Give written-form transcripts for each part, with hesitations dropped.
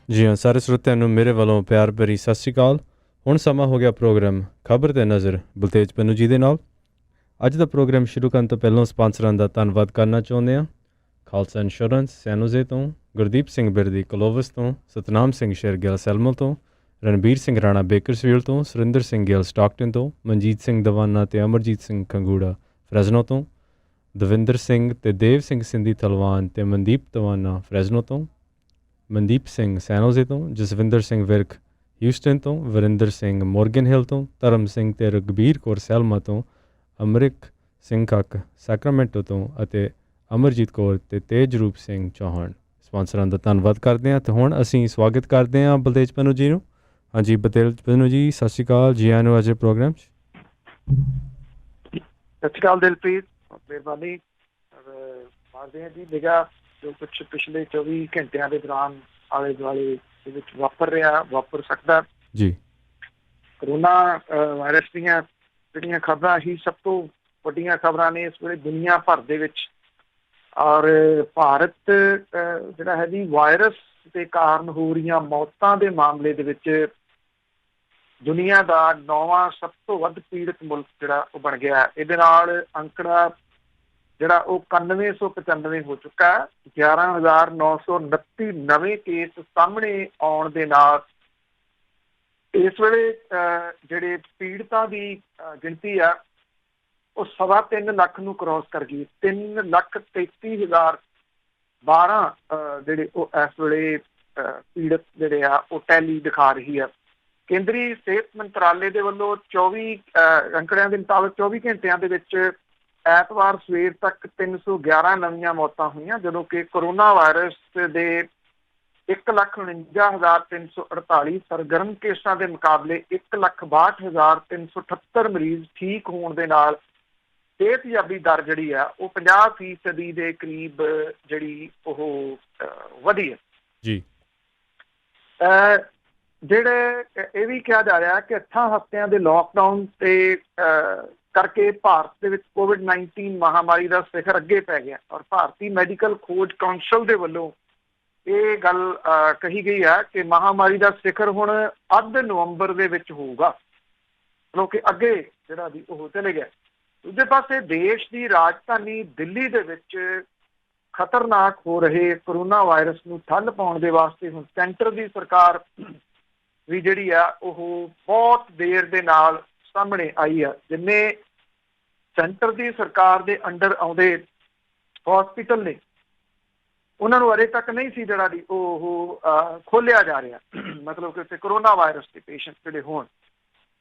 ਜੀ ਹਾਂ, ਸਾਰੇ ਸਰੋਤਿਆਂ ਨੂੰ ਮੇਰੇ ਵੱਲੋਂ ਪਿਆਰ ਭਰੀ ਸਤਿ ਸ਼੍ਰੀ ਅਕਾਲ। ਹੁਣ ਸਮਾਂ ਹੋ ਗਿਆ ਪ੍ਰੋਗਰਾਮ ਖਬਰ ਤੇ ਨਜ਼ਰ ਬਲਤੇਜ ਪੰਨੂ ਜੀ ਦੇ ਨਾਲ। ਅੱਜ ਦਾ ਪ੍ਰੋਗਰਾਮ ਸ਼ੁਰੂ ਕਰਨ ਤੋਂ ਪਹਿਲਾਂ ਸਪਾਂਸਰਾਂ ਦਾ ਧੰਨਵਾਦ ਕਰਨਾ ਚਾਹੁੰਦੇ ਹਾਂ। ਖਾਲਸਾ ਇੰਸ਼ੋਰੈਂਸ ਸੈਨੋਜ਼ੇ ਤੋਂ, ਗੁਰਦੀਪ ਸਿੰਘ ਬਿਰਦੀ ਕਲੋਵਸ ਤੋਂ, ਸਤਨਾਮ ਸਿੰਘ ਸ਼ੇਰਗਿੱਲ ਸੈਲਮੋ ਤੋਂ, ਰਣਬੀਰ ਸਿੰਘ ਰਾਣਾ ਬੇਕਰਸਫੀਲਡ ਤੋਂ, ਸੁਰਿੰਦਰ ਸਿੰਘ ਗਿੱਲ ਸਟਾਕਟਨ ਤੋਂ, ਮਨਜੀਤ ਸਿੰਘ ਦਵਾਨਾ ਤੇ ਅਮਰਜੀਤ ਸਿੰਘ ਖੰਗੂੜਾ ਫਰੈਜ਼ਨੋ ਤੋਂ, ਦਵਿੰਦਰ ਸਿੰਘ ਤੇ ਦੇਵ ਸਿੰਘ ਸਿੰਧੀ ਥਲਵਾਨ ਤੇ ਮਨਦੀਪ ਦਵਾਨਾ ਫਰੈਜ਼ਨੋ ਤੋਂ, ਮਨਦੀਪ ਸਿੰਘ ਸੈਨੋਜ਼ੇ ਤੋਂ, ਜਸਵਿੰਦਰ ਸਿੰਘ ਵਿਰਕ ਹਿਊਸਟਨ ਤੋਂ, ਵਰਿੰਦਰ ਸਿੰਘ ਮੋਰਗਨ ਹਿਲ ਤੋਂ, ਧਰਮ ਸਿੰਘ ਤੇ ਰਘਬੀਰ ਕੌਰ ਸੈਲਮਾ ਤੋਂ, ਅਮਰਿਕ ਸਿੰਘ ਕੱਕ ਸੈਕਰਾਮੈਂਟੋ ਤੋਂ ਅਤੇ ਅਮਰਜੀਤ ਕੌਰ ਤੇ ਤੇਜਰੂਪ ਸਿੰਘ ਚੌਹਾਨ। ਸਪਾਂਸਰਾਂ ਦਾ ਧੰਨਵਾਦ ਕਰਦੇ ਹਾਂ। ਅਤੇ ਹੁਣ ਅਸੀਂ ਸਵਾਗਤ ਕਰਦੇ ਹਾਂ ਬਲਤੇਜ ਪੰਨੂ ਜੀ ਨੂੰ। ਹਾਂਜੀ ਬਲਤੇਜ ਪੰਨੂ ਜੀ, ਸਤਿ ਸ਼੍ਰੀ ਅਕਾਲ, ਜੀ ਆਇਆਂ ਨੂੰ ਅੱਜ ਦੇ ਪ੍ਰੋਗਰਾਮ 'ਚ। ਸਤਿ ਸ਼੍ਰੀ ਅਕਾਲ ਦਿਲਪ੍ਰੀਤ, ਮਿਹਰਬਾਨੀ। ਮਾਰਦੇ ਹਾਂ ਜੀ ਨਿਗਾਹ ਜੋ ਕੁਛ ਪਿਛਲੇ 24 ਘੰਟਿਆਂ ਦੇ ਦੌਰਾਨ ਆਲੇ ਦੁਆਲੇ ਦੇ ਵਿੱਚ ਵਾਪਰ ਸਕਦਾ ਜੀ। ਕਰੋਨਾ ਵਾਇਰਸ ਦੀਆਂ ਜਿਹੜੀਆਂ ਖਬਰਾਂ ਹੀ ਸਭ ਤੋਂ ਵੱਡੀਆਂ ਖਬਰਾਂ ਨੇ ਇਸ ਵੇਲੇ ਦੁਨੀਆ ਭਰ ਦੇ ਵਿੱਚ। ਔਰ ਭਾਰਤ ਜਿਹੜਾ ਹੈ ਜੀ ਵਾਇਰਸ ਦੇ ਕਾਰਨ ਹੋ ਰਹੀਆਂ ਮੌਤਾਂ ਦੇ ਮਾਮਲੇ ਦੇ ਵਿੱਚ ਦੁਨੀਆ ਦਾ 9ਵਾਂ ਸਭ ਤੋਂ ਵੱਧ ਪੀੜਤ ਮੁਲਕ ਜਿਹੜਾ ਉਹ ਬਣ ਗਿਆ। ਇਹਦੇ ਨਾਲ ਅੰਕੜਾ ਜਿਹੜਾ ਉਹ 9195 ਹੋ ਚੁੱਕਾ। 11,929 ਨਵੇਂ ਕੇਸ ਸਾਹਮਣੇ ਆਉਣ ਦੇ ਨਾਲ ਇਸ ਵੇਲੇ ਜਿਹੜੇ ਪੀੜਤਾਂ ਦੀ ਗਿਣਤੀ ਆ ਉਹ 3.25 ਲੱਖ ਨੂੰ ਕ੍ਰੋਸ ਕਰ ਗਈ। 3,33,012 ਜਿਹੜੇ ਉਹ ਇਸ ਵੇਲੇ ਪੀੜਤ ਜਿਹੜੇ ਆ ਉਹ ਟੈਲੀ ਦਿਖਾ ਰਹੀ ਆ। ਕੇਂਦਰੀ ਸਿਹਤ ਮੰਤਰਾਲੇ ਦੇ ਵੱਲੋਂ 24 ਅੰਕੜਿਆਂ ਦੇ ਮੁਤਾਬਕ 24 ਘੰਟਿਆਂ ਦੇ ਵਿੱਚ ਐਤਵਾਰ ਸਵੇਰ ਤੱਕ 311 ਨਵੀਆਂ ਮੌਤਾਂ ਹੋਈਆਂ, ਜਦੋਂ ਕਿ ਕਰੋਨਾ ਵਾਇਰਸ ਦੇ 1,49,348 ਸਰਗਰਮ ਕੇਸਾਂ ਦੇ ਮੁਕਾਬਲੇ 1,62,378 ਮਰੀਜ਼ ਠੀਕ ਹੋਣ ਦੇ ਨਾਲ ਸਿਹਤਯਾਬੀ ਦਰ ਜਿਹੜੀ ਆ ਉਹ 50% ਦੇ ਕਰੀਬ ਜਿਹੜੀ ਉਹ ਵਧੀ ਹੈ ਜੀ। ਜਿਹੜੇ ਇਹ ਵੀ ਕਿਹਾ ਜਾ ਰਿਹਾ ਕਿ 8 ਹਫ਼ਤਿਆਂ ਦੇ ਲੋਕਡਾਊਨ ਤੇ ਕਰਕੇ ਭਾਰਤ ਦੇ ਵਿੱਚ COVID-19 ਮਹਾਮਾਰੀ ਦਾ ਸਿਖਰ ਅੱਗੇ ਪੈ ਗਿਆ। ਔਰ ਭਾਰਤੀ ਮੈਡੀਕਲ ਖੋਜ ਕੌਂਸਲ ਦੇ ਵੱਲੋਂ ਇਹ ਗੱਲ ਕਹੀ ਗਈ ਹੈ ਕਿ ਮਹਾਮਾਰੀ ਦਾ ਸਿਖਰ ਹੁਣ ਅੱਧ ਨਵੰਬਰ ਦੇ ਵਿੱਚ ਹੋਊਗਾ, ਮਤਲਬ ਕਿ ਅੱਗੇ ਜਿਹੜਾ ਵੀ ਉਹ ਚਲੇ ਗਿਆ। ਦੂਜੇ ਪਾਸੇ ਦੇਸ਼ ਦੀ ਰਾਜਧਾਨੀ ਦਿੱਲੀ ਦੇ ਵਿੱਚ ਖਤਰਨਾਕ ਹੋ ਰਹੇ ਕਰੋਨਾ ਵਾਇਰਸ ਨੂੰ ਠੱਲ ਪਾਉਣ ਦੇ ਵਾਸਤੇ ਹੁਣ ਸੈਂਟਰ ਦੀ ਸਰਕਾਰ ਵੀ ਜਿਹੜੀ ਆ ਉਹ ਬਹੁਤ ਦੇਰ ਦੇ ਨਾਲ ਸਾਹਮਣੇ ਆਈ ਆ। ਜਿੰਨੇ ਸੈਂਟਰ ਦੀ ਸਰਕਾਰ ਦੇ ਅੰਡਰ ਆਉਂਦੇ ਹਸਪੀਟਲ ਨੇ ਉਹਨਾਂ ਨੂੰ ਅਜੇ ਤੱਕ ਨਹੀਂ ਸੀ ਜਿਹੜਾ ਦੀ ਉਹ ਖੋਲਿਆ ਜਾ ਰਿਹਾ, ਮਤਲਬ ਕਿ ਉੱਥੇ ਕਰੋਨਾ ਵਾਇਰਸ ਦੇ ਪੇਸ਼ੈਂਟ ਜਿਹੜੇ ਹੋਣ।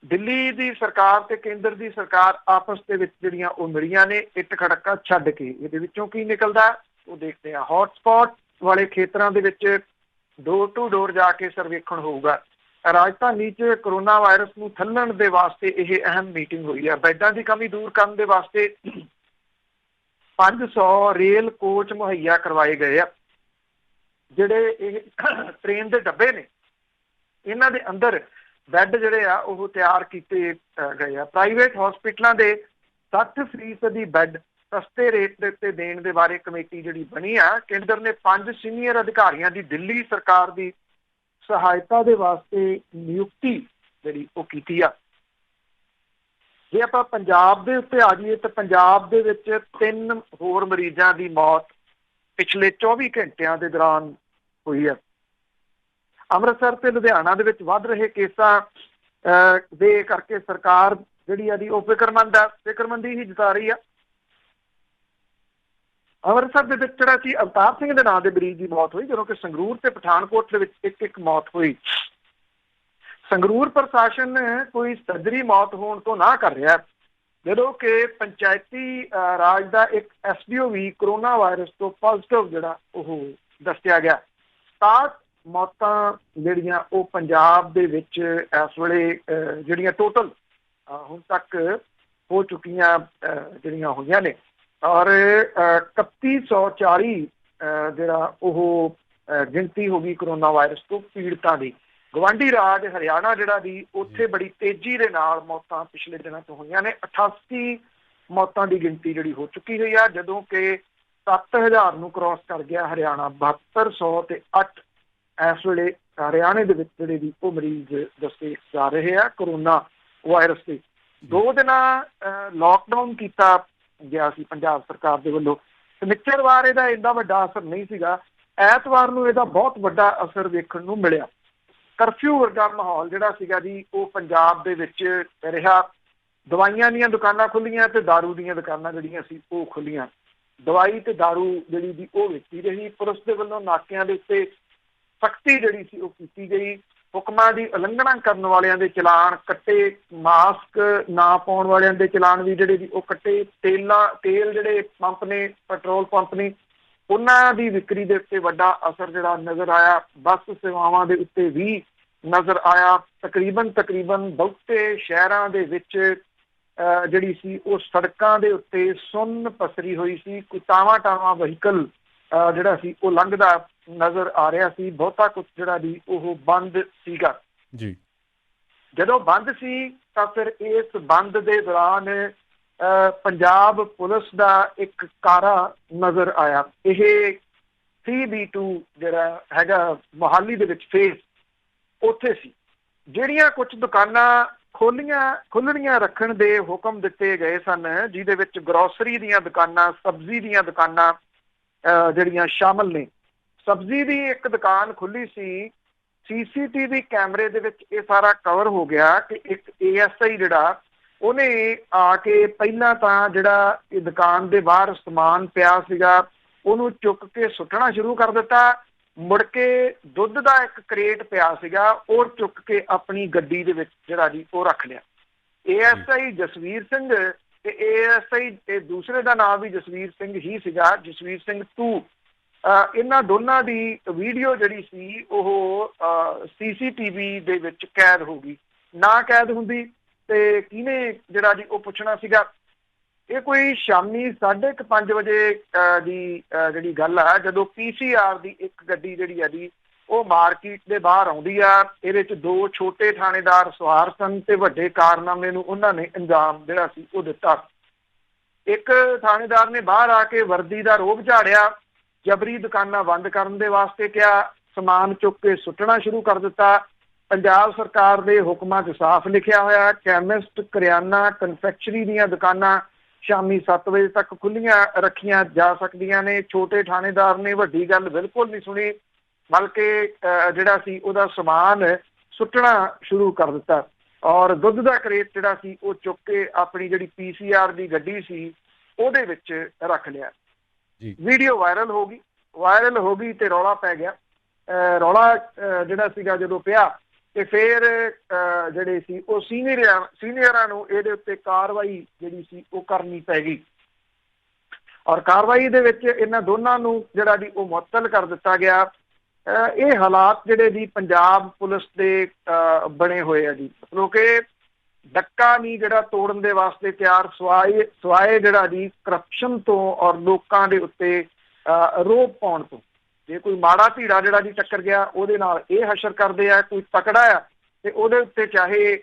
ਦਿੱਲੀ ਦੀ ਸਰਕਾਰ ਤੇ ਕੇਂਦਰ ਦੀ ਸਰਕਾਰ ਆਪਸ ਦੇ ਵਿੱਚ ਜਿਹੜੀਆਂ ਉਹ ਮਿਲੀਆਂ ਨੇ ਇੱਟ ਖੜੱਕਾ ਛੱਡ ਕੇ। ਇਹਦੇ ਵਿੱਚੋਂ ਕੀ ਨਿਕਲਦਾ ਉਹ ਦੇਖਦੇ ਹਾਂ। ਹੌਟਸਪੌਟ ਵਾਲੇ ਖੇਤਰਾਂ ਦੇ ਵਿੱਚ ਡੋਰ ਟੂ ਡੋਰ ਜਾ ਕੇ ਸਰਵੇਖਣ ਹੋਊਗਾ। ਰਾਜਧਾਨੀ 'ਚ ਕਰੋਨਾ ਵਾਇਰਸ ਨੂੰ ਠੱਲਣ ਦੇ ਵਾਸਤੇ ਇਹ ਅਹਿਮ ਮੀਟਿੰਗ ਹੋਈ ਹੈ। ਬੈੱਡਾਂ ਦੀ ਕਮੀ ਦੂਰ ਕਰਨ ਦੇ ਵਾਸਤੇ 500 ਰੇਲ ਕੋਚ ਮੁਹੱਈਆ ਕਰਵਾਏ ਗਏ ਆ। ਜਿਹੜੇ ਇਹ ਟ੍ਰੇਨ ਦੇ ਡੱਬੇ ਨੇ ਇਹਨਾਂ ਦੇ ਅੰਦਰ ਬੈੱਡ ਜਿਹੜੇ ਆ ਉਹ ਤਿਆਰ ਕੀਤੇ ਗਏ ਆ। ਪ੍ਰਾਈਵੇਟ ਹਸਪੀਟਲਾਂ ਦੇ 60% ਬੈੱਡ ਸਸਤੇ ਰੇਟ ਦੇ ਉੱਤੇ ਦੇਣ ਦੇ ਬਾਰੇ ਕਮੇਟੀ ਜਿਹੜੀ ਬਣੀ ਆ। ਕੇਂਦਰ ਨੇ 5 ਸੀਨੀਅਰ ਅਧਿਕਾਰੀਆਂ ਦੀ ਦਿੱਲੀ ਸਰਕਾਰ ਦੀ ਸਹਾਇਤਾ ਦੇ ਵਾਸਤੇ ਨਿਯੁਕਤੀ ਜਿਹੜੀ ਉਹ ਕੀਤੀ ਆ। ਜੇ ਆਪਾਂ ਪੰਜਾਬ ਦੇ ਉੱਤੇ ਆ ਜਾਈਏ ਤਾਂ ਪੰਜਾਬ ਦੇ ਵਿੱਚ 3 ਹੋਰ ਮਰੀਜ਼ਾਂ ਦੀ ਮੌਤ ਪਿਛਲੇ 24 ਘੰਟਿਆਂ ਦੇ ਦੌਰਾਨ ਹੋਈ ਹੈ। ਅੰਮ੍ਰਿਤਸਰ ਤੇ ਲੁਧਿਆਣਾ ਦੇ ਵਿੱਚ ਵੱਧ ਰਹੇ ਕੇਸਾਂ ਦੇ ਕਰਕੇ ਸਰਕਾਰ ਜਿਹੜੀ ਆ ਦੀ ਉਹ ਫਿਕਰਮੰਦੀ ਹੀ ਜਤਾ ਰਹੀ ਆ। ਅੰਮ੍ਰਿਤਸਰ ਦੇ ਵਿੱਚ ਜਿਹੜਾ ਸੀ ਅਵਤਾਰ ਸਿੰਘ ਦੇ ਨਾਂ ਦੇ ਮਰੀਜ਼ ਦੀ ਮੌਤ ਹੋਈ, ਜਦੋਂ ਕਿ ਸੰਗਰੂਰ ਤੇ ਪਠਾਨਕੋਟ ਦੇ ਵਿੱਚ ਇੱਕ ਮੌਤ ਹੋਈ। ਸੰਗਰੂਰ ਪ੍ਰਸ਼ਾਸਨ ਕੋਈ ਸਰਜਰੀ ਮੌਤ ਹੋਣ ਤੋਂ ਨਾ ਕਰ ਰਿਹਾ, ਜਦੋਂ ਕਿ ਪੰਚਾਇਤੀ ਰਾਜ ਦਾ ਇੱਕ SDO ਵੀ ਕਰੋਨਾ ਵਾਇਰਸ ਤੋਂ ਪੋਜ਼ਿਟਿਵ ਜਿਹੜਾ ਉਹ ਦੱਸਿਆ ਗਿਆ। 67 ਮੌਤਾਂ ਜਿਹੜੀਆਂ ਉਹ ਪੰਜਾਬ ਦੇ ਵਿੱਚ ਇਸ ਵੇਲੇ ਜਿਹੜੀਆਂ ਟੋਟਲ ਹੁਣ ਤੱਕ ਹੋ ਚੁੱਕੀਆਂ ਜਿਹੜੀਆਂ ਹੋਈਆਂ ਨੇ। ਔਰ 3140 ਜਿਹੜਾ ਉਹ ਗਿਣਤੀ ਹੋ ਗਈ ਕਰੋਨਾ ਵਾਇਰਸ ਤੋਂ ਪੀੜਤਾਂ ਦੀ। ਗਵਾਂਢੀ ਰਾਜ ਹਰਿਆਣਾ ਜਿਹੜਾ ਦੀ ਉੱਥੇ ਬੜੀ ਤੇਜ਼ੀ ਦੇ ਨਾਲ ਮੌਤਾਂ ਪਿਛਲੇ ਦਿਨਾਂ ਤੋਂ ਹੋਈਆਂ ਨੇ। 88 ਮੌਤਾਂ ਦੀ ਗਿਣਤੀ ਜਿਹੜੀ ਹੋ ਚੁੱਕੀ ਹੋਈ ਆ, ਜਦੋਂ ਕਿ 7000 ਨੂੰ ਕ੍ਰਾਸ ਕਰ ਗਿਆ ਹਰਿਆਣਾ। 7200 ਤੇ 8 ਇਸ ਵੇਲੇ ਹਰਿਆਣੇ ਦੇ ਵਿੱਚ ਜਿਹੜੇ ਵੀ ਉਹ ਮਰੀਜ਼ ਦੱਸੇ ਜਾ ਰਹੇ ਆ ਕੋਰੋਨਾ ਵਾਇਰਸ ਦੇ। 2 ਦਿਨਾਂ ਲੋਕਡਾਊਨ ਕੀਤਾ ਗਿਆ ਸੀ ਪੰਜਾਬ ਸਰਕਾਰ ਦੇ ਵੱਲੋਂ। ਸ਼ਨੀਚਰਵਾਰ ਇਹਦਾ ਇੰਨਾ ਵੱਡਾ ਅਸਰ ਨਹੀਂ ਸੀਗਾ, ਐਤਵਾਰ ਨੂੰ ਇਹਦਾ ਬਹੁਤ ਵੱਡਾ ਅਸਰ ਵੇਖਣ ਨੂੰ ਮਿਲਿਆ। ਕਰਫਿਊ ਵਰਗਾ ਮਾਹੌਲ ਜਿਹੜਾ ਸੀਗਾ ਜੀ ਉਹ ਪੰਜਾਬ ਦੇ ਵਿੱਚ ਰਿਹਾ। ਦਵਾਈਆਂ ਦੀਆਂ ਦੁਕਾਨਾਂ ਖੁੱਲੀਆਂ ਤੇ ਦਾਰੂ ਦੀਆਂ ਦੁਕਾਨਾਂ ਜਿਹੜੀਆਂ ਸੀ ਉਹ ਖੁੱਲੀਆਂ। ਦਵਾਈ ਤੇ ਦਾਰੂ ਜਿਹੜੀ ਦੀ ਉਹ ਵੇਚੀ ਰਹੀ। ਪੁਲਿਸ ਦੇ ਵੱਲੋਂ ਨਾਕਿਆਂ ਦੇ ਉੱਤੇ ਸਖਤੀ ਜਿਹੜੀ ਸੀ ਉਹ ਕੀਤੀ ਗਈ। ਹੁਕਮਾਂ ਦੀ ਉਲੰਘਣਾ ਕਰਨ ਵਾਲਿਆਂ ਦੇ ਚਲਾਨ ਕੱਟੇ, ਮਾਸਕ ਨਾ ਪਾਉਣ ਵਾਲਿਆਂ ਦੇ ਚਲਾਨ ਵੀ ਜਿਹੜੇ ਸੀ ਉਹ ਕੱਟੇ। ਤੇਲ ਜਿਹੜੇ ਪੰਪ ਨੇ, ਪੈਟਰੋਲ ਪੰਪ ਨੇ, ਉਹਨਾਂ ਦੀ ਵਿਕਰੀ ਦੇ ਉੱਤੇ ਵੱਡਾ ਅਸਰ ਜਿਹੜਾ ਨਜ਼ਰ ਆਇਆ। ਬੱਸ ਸੇਵਾਵਾਂ ਦੇ ਉੱਤੇ ਵੀ ਨਜ਼ਰ ਆਇਆ। ਤਕਰੀਬਨ ਬਹੁਤੇ ਸ਼ਹਿਰਾਂ ਦੇ ਵਿੱਚ ਜਿਹੜੀ ਸੀ ਉਹ ਸੜਕਾਂ ਦੇ ਉੱਤੇ ਸੁੰਨ ਪਸਰੀ ਹੋਈ ਸੀ। ਕੋਈ ਟਾਵਾਂ ਵਹੀਕਲ ਜਿਹੜਾ ਸੀ ਉਹ ਲੰਘਦਾ ਨਜ਼ਰ ਆ ਰਿਹਾ ਸੀ। ਬਹੁਤਾ ਕੁਝ ਜਿਹੜਾ ਵੀ ਉਹ ਬੰਦ ਸੀਗਾ ਜੀ। ਜਦੋਂ ਬੰਦ ਸੀ ਤਾਂ ਫਿਰ ਇਸ ਬੰਦ ਦੇ ਦੌਰਾਨ ਪੰਜਾਬ ਪੁਲਿਸ ਦਾ ਇੱਕ ਕਾਰਾ ਨਜ਼ਰ ਆਇਆ। ਇਹ 3B2 ਜਿਹੜਾ ਹੈਗਾ ਮੋਹਾਲੀ ਦੇ ਵਿੱਚ ਫੇਸ, ਉੱਥੇ ਸੀ। ਜਿਹੜੀਆਂ ਕੁਝ ਦੁਕਾਨਾਂ ਖੁੱਲ੍ਹਣੀਆਂ ਰੱਖਣ ਦੇ ਹੁਕਮ ਦਿੱਤੇ ਗਏ ਸਨ, ਜਿਹਦੇ ਵਿੱਚ ਗਰੋਸਰੀ ਦੀਆਂ ਦੁਕਾਨਾਂ, ਸਬਜ਼ੀ ਦੀਆਂ ਦੁਕਾਨਾਂ ਜਿਹੜੀਆਂ ਸ਼ਾਮਲ ਨੇ। ਸਬਜ਼ੀ ਦੀ ਇੱਕ ਦੁਕਾਨ ਖੁੱਲੀ ਸੀ। CCTV ਕੈਮਰੇ ਦੇ ਵਿੱਚ ਇਹ ਸਾਰਾ ਕਵਰ ਹੋ ਗਿਆ ਕਿ ਇੱਕ ASI ਜਿਹੜਾ ਉਹਨੇ ਆ ਕੇ ਪਹਿਲਾਂ ਤਾਂ ਜਿਹੜਾ ਇਹ ਦੁਕਾਨ ਦੇ ਬਾਹਰ ਸਮਾਨ ਪਿਆ ਸੀਗਾ ਉਹਨੂੰ ਚੁੱਕ ਕੇ ਸੁੱਟਣਾ ਸ਼ੁਰੂ ਕਰ ਦਿੱਤਾ। ਮੁੜ ਕੇ ਦੁੱਧ ਦਾ ਇੱਕ ਕਰੇਟ ਪਿਆ ਸੀਗਾ, ਉਹ ਚੁੱਕ ਕੇ ਆਪਣੀ ਗੱਡੀ ਦੇ ਵਿੱਚ ਜਿਹੜਾ ਜੀ ਉਹ ਰੱਖ ਲਿਆ। ASI ਜਸਵੀਰ ਸਿੰਘ ਤੇ ASI ਇਹ ਦੂਸਰੇ ਦਾ ਨਾਮ ਵੀ ਜਸਵੀਰ ਸਿੰਘ ਹੀ ਸੀਗਾ, ਜਸਵੀਰ ਸਿੰਘ 2। ਇਹਨਾਂ ਦੋਨਾਂ ਦੀ ਵੀਡੀਓ ਜਿਹੜੀ ਸੀ ਉਹ CCTV ਦੇ ਵਿੱਚ ਕੈਦ ਹੋ ਗਈ। ਨਾ ਕੈਦ ਹੁੰਦੀ ਤੇ ਕਿਹਨੇ ਜਿਹੜਾ ਜੀ ਉਹ ਪੁੱਛਣਾ ਸੀਗਾ। ਇਹ ਕੋਈ ਸ਼ਾਮੀ 5:30 ਵਜੇ ਦੀ ਜਿਹੜੀ ਗੱਲ ਆ, ਜਦੋਂ PCR ਦੀ ਇੱਕ ਗੱਡੀ ਜਿਹੜੀ ਆ ਜੀ ਉਹ ਮਾਰਕੀਟ ਦੇ ਬਾਹਰ ਆਉਂਦੀ ਆ। ਇਹਦੇ 'ਚ 2 ਛੋਟੇ ਥਾਣੇਦਾਰ ਸਵਾਰ ਸਨ ਤੇ ਵੱਡੇ ਕਾਰਨਾਮੇ ਨੂੰ ਉਹਨਾਂ ਨੇ ਅੰਜਾਮ ਜਿਹੜਾ ਸੀ ਉਹ ਦਿੱਤਾ। ਇੱਕ ਥਾਣੇਦਾਰ ਨੇ ਬਾਹਰ ਆ ਕੇ ਵਰਦੀ ਦਾ ਰੋਹਬ ਝਾੜਿਆ, ਜਬਰੀ ਦੁਕਾਨਾਂ ਬੰਦ ਕਰਨ ਦੇ ਵਾਸਤੇ ਕਿਹਾ, ਸਮਾਨ ਚੁੱਕ ਕੇ ਸੁੱਟਣਾ ਸ਼ੁਰੂ ਕਰ ਦਿੱਤਾ। ਪੰਜਾਬ ਸਰਕਾਰ ਦੇ ਹੁਕਮਾਂ 'ਚ ਸਾਫ਼ ਲਿਖਿਆ ਹੋਇਆ ਕੈਮਿਸਟ, ਕਰਿਆਨਾ, ਕਨਫੈਕਸ਼ਨਰੀ ਦੀਆਂ ਦੁਕਾਨਾਂ ਸ਼ਾਮੀ 7 ਵਜੇ ਤੱਕ ਖੁੱਲੀਆਂ ਰੱਖੀਆਂ ਜਾ ਸਕਦੀਆਂ ਨੇ। ਛੋਟੇ ਥਾਣੇਦਾਰ ਨੇ ਵੱਡੀ ਗੱਲ ਬਿਲਕੁਲ ਨਹੀਂ ਸੁਣੀ, ਬਲਕਿ ਜਿਹੜਾ ਸੀ ਉਹਦਾ ਸਮਾਨ ਸੁੱਟਣਾ ਸ਼ੁਰੂ ਕਰ ਦਿੱਤਾ ਔਰ ਦੁੱਧ ਦਾ ਕਰੇਟ ਜਿਹੜਾ ਸੀ ਉਹ ਚੁੱਕ ਕੇ ਆਪਣੀ ਜਿਹੜੀ PCR ਦੀ ਗੱਡੀ ਸੀ ਉਹਦੇ ਵਿੱਚ ਰੱਖ ਲਿਆ। ਵੀਡੀਓ ਵਾਇਰਲ ਹੋ ਗਈ ਤੇ ਰੌਲਾ ਪੈ ਗਿਆ। ਰੌਲਾ ਜਿਹੜਾ ਸੀਗਾ ਜਦੋਂ ਪਿਆ ਤੇ ਫਿਰ ਜਿਹੜੇ ਸੀ ਉਹ ਸੀਨੀਅਰਾਂ ਨੂੰ ਇਹਦੇ ਉੱਤੇ ਕਾਰਵਾਈ ਜਿਹੜੀ ਸੀ ਉਹ ਕਰਨੀ ਪੈ ਗਈ ਔਰ ਕਾਰਵਾਈ ਦੇ ਵਿੱਚ ਇਹਨਾਂ ਦੋਨਾਂ ਨੂੰ ਜਿਹੜਾ ਜੀ ਉਹ ਮੁਅੱਤਲ ਕਰ ਦਿੱਤਾ ਗਿਆ। ਇਹ ਹਾਲਾਤ ਜਿਹੜੇ ਜੀ ਪੰਜਾਬ ਪੁਲਿਸ ਦੇ ਬਣੇ ਹੋਏ ਆ ਜੀ, ਮਤਲਬ ਕਿ ਡੱਕਾ ਨਹੀਂ ਜਿਹੜਾ ਤੋੜਨ ਦੇ ਵਾਸਤੇ ਤਿਆਰ, ਸਵਾਏ ਜਿਹੜਾ ਜੀ ਕਰਪਸ਼ਨ ਤੋਂ ਔਰ ਲੋਕਾਂ ਦੇ ਉੱਤੇ ਰੋਬ ਪਾਉਣ ਤੋਂ। ਜੇ ਕੋਈ ਮਾੜਾ ਧੀੜਾ ਜਿਹੜਾ ਜੀ ਟੱਕਰ ਗਿਆ ਉਹਦੇ ਨਾਲ ਇਹ ਹਸ਼ਰ ਕਰਦੇ ਆ, ਕੋਈ ਤਕੜਾ ਆ ਤੇ ਉਹਦੇ ਉੱਤੇ ਚਾਹੇ